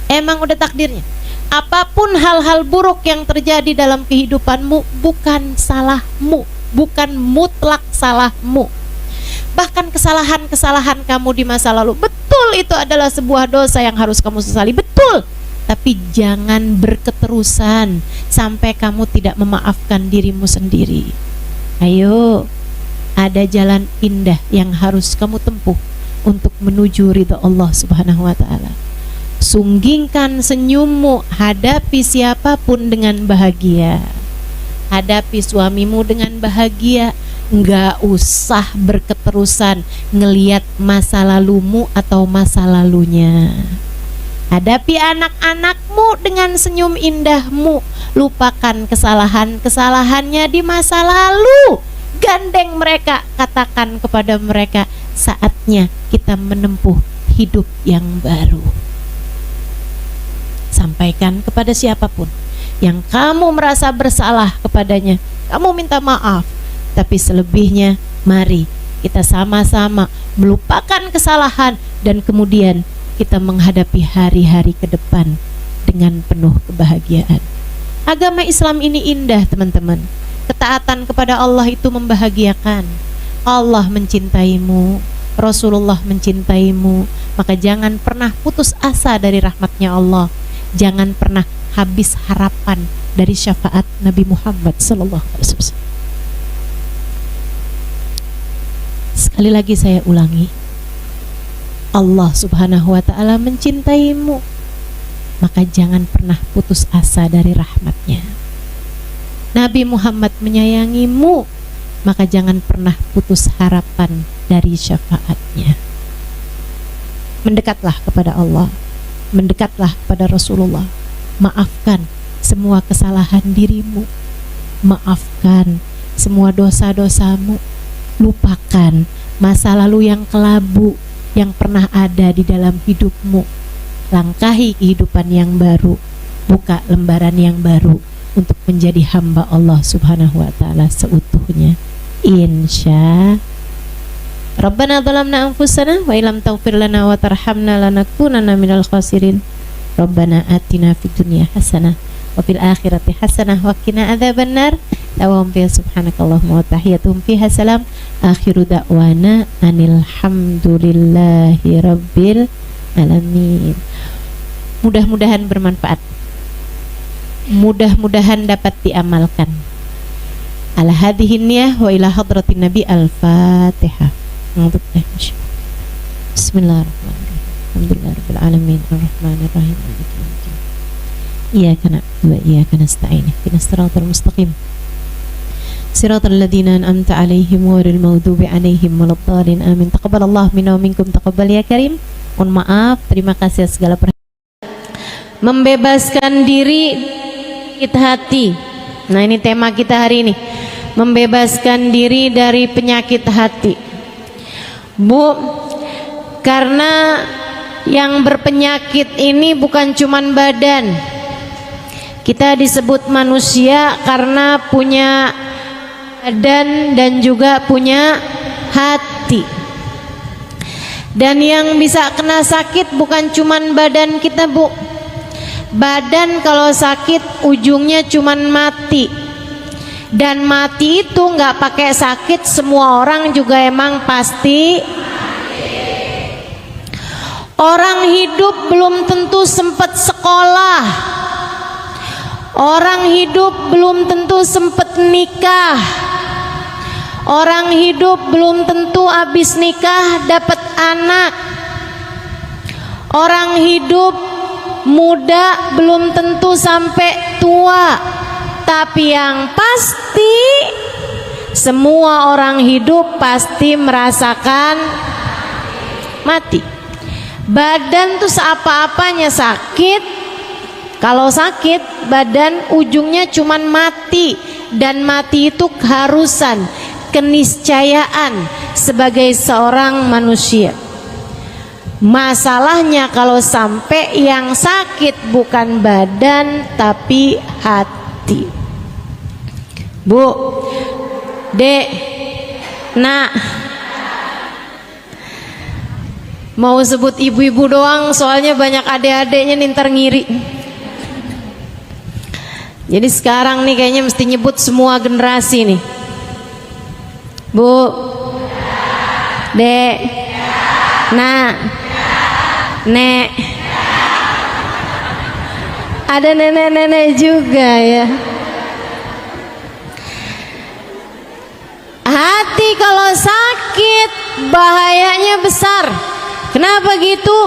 Emang udah takdirnya. Apapun hal-hal buruk yang terjadi dalam kehidupanmu bukan salahmu, bukan mutlak salahmu. Bahkan kesalahan-kesalahan kamu di masa lalu, betul itu adalah sebuah dosa yang harus kamu sesali, betul. Tapi jangan berketerusan sampai kamu tidak memaafkan dirimu sendiri. Ayo, ada jalan indah yang harus kamu tempuh untuk menuju ridha Allah Subhanahu wa ta'ala. Sunggingkan senyummu, hadapi siapapun dengan bahagia. Hadapi suamimu dengan bahagia. Nggak usah berketerusan ngeliat masa lalumu atau masa lalunya. Hadapi anak-anakmu dengan senyum indahmu. Lupakan kesalahannya di masa lalu. Gandeng mereka, katakan kepada mereka, saatnya kita menempuh hidup yang baru. Sampaikan kepada siapapun yang kamu merasa bersalah kepadanya, kamu minta maaf. Tapi selebihnya, mari kita sama-sama melupakan kesalahan dan kemudian kita menghadapi hari-hari ke depan dengan penuh kebahagiaan. Agama Islam ini indah, teman-teman. Ketaatan kepada Allah itu membahagiakan. Allah mencintaimu, Rasulullah mencintaimu, maka jangan pernah putus asa dari rahmatnya Allah. Jangan pernah habis harapan dari syafaat Nabi Muhammad SAW. Sekali lagi saya ulangi, Allah Subhanahu wa ta'ala mencintaimu, maka jangan pernah putus asa dari rahmatnya. Nabi Muhammad menyayangimu, maka jangan pernah putus harapan dari syafaatnya. Mendekatlah kepada Allah, mendekatlah kepada Rasulullah. Maafkan semua kesalahan dirimu, maafkan semua dosa-dosamu. Lupakan masa lalu yang kelabu yang pernah ada di dalam hidupmu. Langkahi kehidupan yang baru, buka lembaran yang baru untuk menjadi hamba Allah Subhanahu wa ta'ala seutuhnya. Insya Rabbana dhalamna anfusana wa illam taghfir lana wa tarhamna lanakunanna minal khasirin. Rabbana atina fid dunya hasanah wa fil akhirati hasanah wa qina adzabannar. Dawam fi subhanakallahumma wa tahiyyatuhum fiha salam. Akhiru da'wana anil hamdulillahi rabbil alamin. Mudah-mudahan bermanfaat. Mudah-mudahan dapat diamalkan. Ala hadhihi niyah wa ila hadratin nabi al-Fatihah. Bismillahirrahmanirrahim. Alhamdulillahirabbil alamin arrahmanir rahim maliki yaumiddin. Iyyaka na'budu wa iyyaka nasta'in. Ihdinas siratal mustaqim. Siratal ladzina an'amta 'alaihim ghairil maghdubi 'alaihim waladdallin. Amin. Taqabbalallahu minna wa minkum, taqabbal ya karim. Mohon maaf, terima kasih segala perhatian. Membebaskan diri sakit hati. Nah, ini tema kita hari ini. Membebaskan diri dari penyakit hati. Bu, karena yang berpenyakit ini bukan cuman badan. Kita disebut manusia karena punya badan dan juga punya hati. Dan yang bisa kena sakit bukan cuman badan kita, Bu. Badan kalau sakit ujungnya cuman mati. Dan mati itu nggak pakai sakit, semua orang juga emang pasti. Orang hidup belum tentu sempat sekolah. Orang hidup belum tentu sempat nikah. Orang hidup belum tentu habis nikah dapat anak. Orang hidup muda belum tentu sampai tua. Tapi yang pasti semua orang hidup pasti merasakan mati. Badan tuh seapa-apanya sakit. Kalau sakit badan ujungnya cuman mati. Dan mati itu keharusan, keniscayaan sebagai seorang manusia. Masalahnya kalau sampai yang sakit bukan badan tapi hati. Bu, Dek, Nak, mau sebut ibu-ibu doang soalnya banyak adik-adiknya nih ntar ngiri. Jadi sekarang nih kayaknya mesti nyebut semua generasi nih. Bu, Dek, Nak, Nek. Ada nenek-nenek juga ya. Hati kalau sakit bahayanya besar. Kenapa gitu?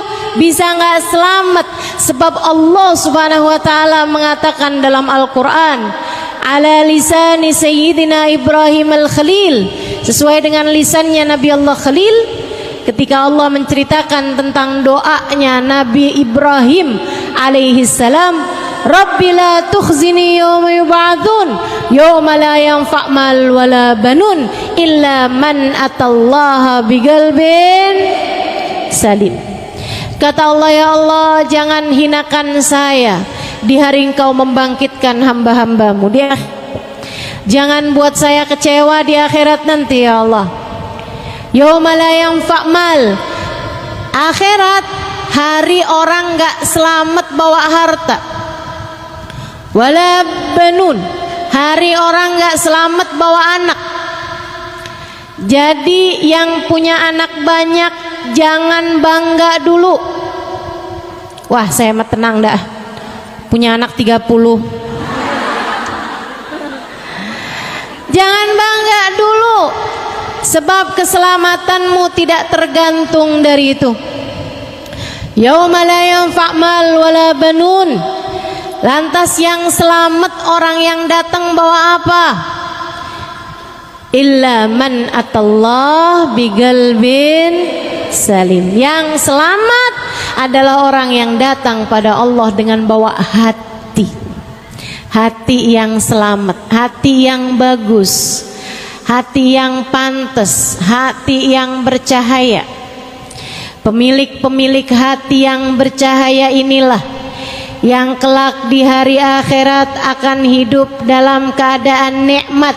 Bisa nggak selamat? Sebab Allah Subhanahu wa taala mengatakan dalam Al-Qur'an, ala lisani sayyidina Ibrahim al-Khalil, sesuai dengan lisannya Nabi Allah Khalil, ketika Allah menceritakan tentang doanya Nabi Ibrahim alaihi salam, Rabbi la tukhzini yawma yub'atsun yawma la yanfa' mal wala banun illa man atallaha biqalbin salim. Kata Allah, ya Allah, jangan hinakan saya di hari Engkau membangkitkan hamba-hambamu. Jangan buat saya kecewa di akhirat nanti, ya Allah. Yauma la yanfa' mal, akhirat, hari orang gak selamat bawa harta. Wala banun, hari orang gak selamat bawa anak. Jadi yang punya anak banyak jangan bangga dulu. Wah, saya mah tenang dah, punya anak 30. Jangan bangga dulu, sebab keselamatanmu tidak tergantung dari itu. Yauma la yanfa' mal wala banun. Lantas yang selamat orang yang datang bawa apa? Illa man atallah biqalbin salim. Yang selamat adalah orang yang datang pada Allah dengan bawa hati. Hati yang selamat, hati yang bagus, hati yang pantas, hati yang bercahaya. Pemilik-pemilik hati yang bercahaya inilah yang kelak di hari akhirat akan hidup dalam keadaan nikmat.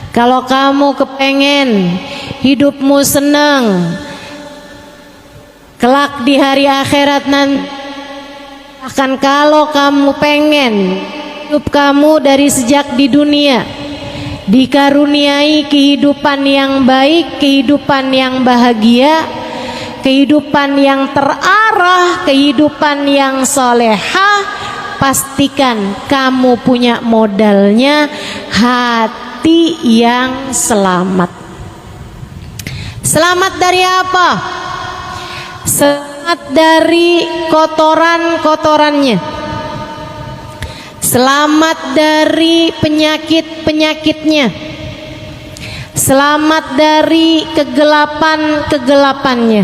Kalau kamu kepengen hidupmu senang, kelak di hari akhirat nanti, akan kalau kamu pengen hidup kamu dari sejak di dunia dikaruniai kehidupan yang baik, kehidupan yang bahagia, kehidupan yang terarah, kehidupan yang solehah, pastikan kamu punya modalnya hati yang selamat. Selamat dari apa? Selamat dari kotoran-kotorannya. Selamat dari penyakit-penyakitnya. Selamat dari kegelapan-kegelapannya.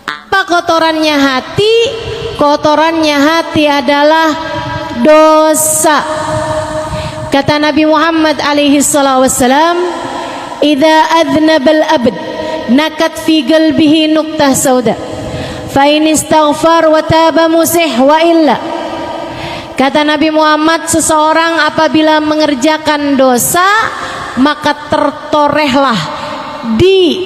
Apa kotorannya hati? Kotorannya hati adalah dosa. Kata Nabi Muhammad alaihi salatu wassalam, idza adnabal abd nakat fi qalbihi nuqtah sauda fa in istaghfar wa taba musih wa illa. Kata Nabi Muhammad, seseorang apabila mengerjakan dosa maka tertorehlah di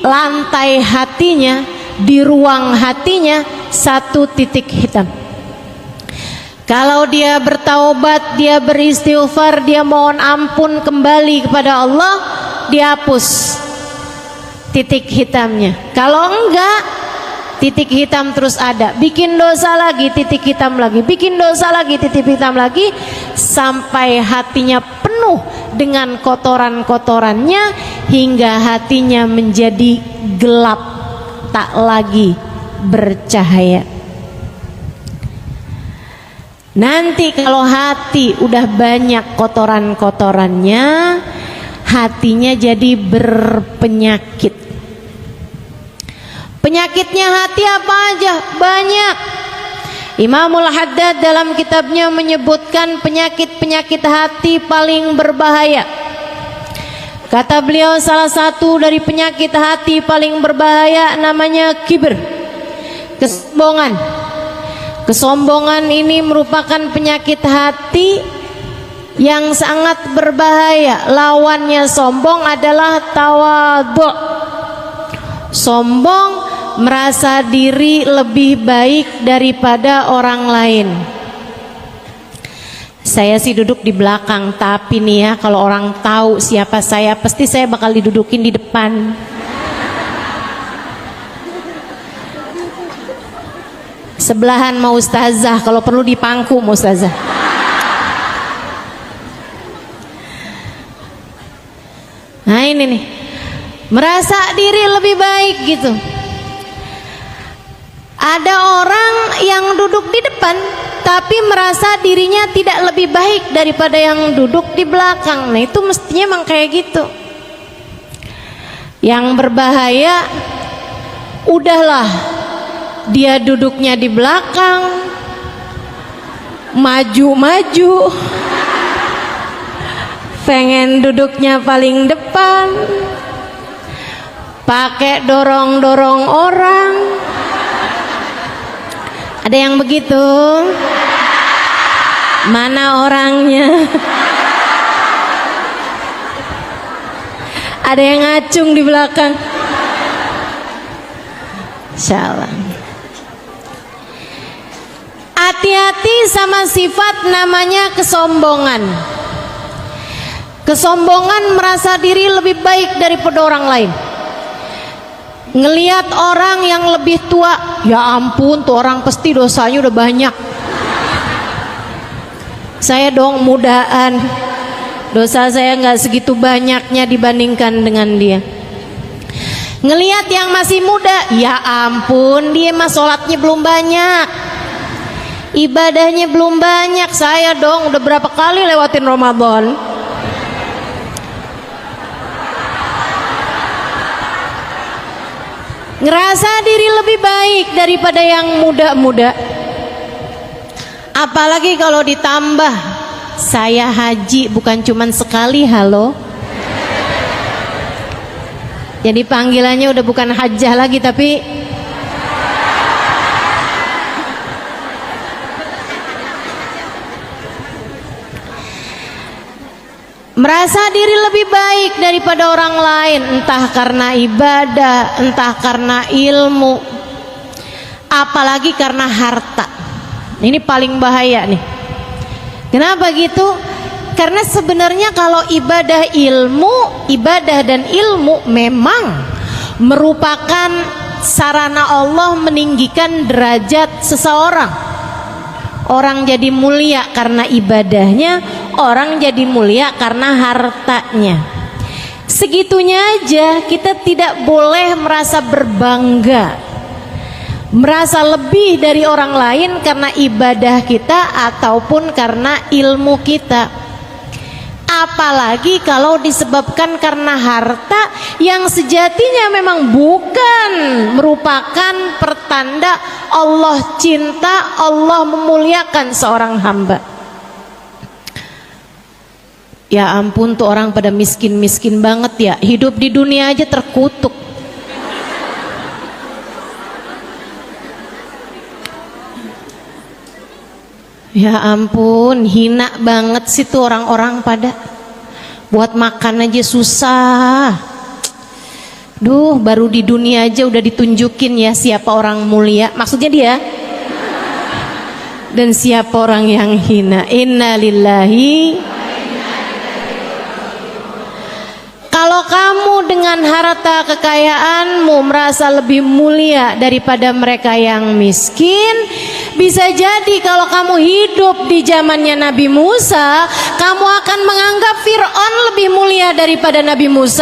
lantai hatinya, di ruang hatinya satu titik hitam. Kalau dia bertaubat, dia beristighfar, dia mohon ampun kembali kepada Allah, dihapus titik hitamnya. Kalau enggak, titik hitam terus ada. Bikin dosa lagi, titik hitam lagi. Bikin dosa lagi, titik hitam lagi, sampai hatinya penuh dengan kotoran-kotorannya hingga hatinya menjadi gelap, tak lagi bercahaya. Nanti kalau hati udah banyak kotoran-kotorannya, hatinya jadi berpenyakit. Penyakitnya hati apa aja? Banyak. Imamul Haddad dalam kitabnya menyebutkan penyakit-penyakit hati paling berbahaya. Kata beliau, salah satu dari penyakit hati paling berbahaya namanya kibir, kesombongan. Kesombongan ini merupakan penyakit hati yang sangat berbahaya. Lawannya sombong adalah tawadhu. Sombong merasa diri lebih baik daripada orang lain. Saya sih duduk di belakang, tapi nih ya, kalau orang tahu siapa saya, pasti saya bakal didudukin di depan. Sebelahan mau ustazah, kalau perlu dipangku mau ustazah. Nah ini nih, merasa diri lebih baik gitu. Ada orang yang duduk di depan tapi merasa dirinya tidak lebih baik daripada yang duduk di belakang. Nah itu mestinya emang kayak gitu. Yang berbahaya, udahlah dia duduknya di belakang, maju-maju, pengen duduknya paling depan, pakai dorong-dorong orang. Ada yang begitu? Mana orangnya? Ada yang ngacung di belakang. Insyaallah. Hati-hati sama sifat namanya kesombongan. Kesombongan merasa diri lebih baik daripada orang lain. Ngelihat orang yang lebih tua, ya ampun tuh orang pasti dosanya udah banyak. Saya dong mudaan, dosa saya nggak segitu banyaknya dibandingkan dengan dia. Ngelihat yang masih muda, ya ampun dia mah sholatnya belum banyak, ibadahnya belum banyak. Saya dong udah berapa kali lewatin Ramadan. Ngerasa diri lebih baik daripada yang muda-muda. Apalagi kalau ditambah saya haji bukan cuman sekali, halo. Jadi panggilannya udah bukan hajjah lagi tapi merasa diri lebih baik daripada orang lain, entah karena ibadah, entah karena ilmu, apalagi karena harta. Ini paling bahaya nih. Kenapa gitu? Karena sebenarnya kalau ibadah dan ilmu memang merupakan sarana Allah meninggikan derajat seseorang. Orang jadi mulia karena ibadahnya, orang jadi mulia karena hartanya. Segitunya aja kita tidak boleh merasa berbangga, merasa lebih dari orang lain karena ibadah kita ataupun karena ilmu kita. Apalagi kalau disebabkan karena harta yang sejatinya memang bukan merupakan pertanda Allah cinta, Allah memuliakan seorang hamba. Ya ampun tuh orang pada miskin-miskin banget ya, hidup di dunia aja terkutuk. Ya ampun, hina banget sih tuh orang-orang pada buat makan aja susah. Duh, baru di dunia aja udah ditunjukin ya siapa orang mulia, maksudnya dia, dan siapa orang yang hina. Innalillahi. Kalau kamu dengan harta kekayaanmu merasa lebih mulia daripada mereka yang miskin, bisa jadi kalau kamu hidup di zamannya Nabi Musa, kamu akan menganggap Fir'aun lebih mulia daripada Nabi Musa.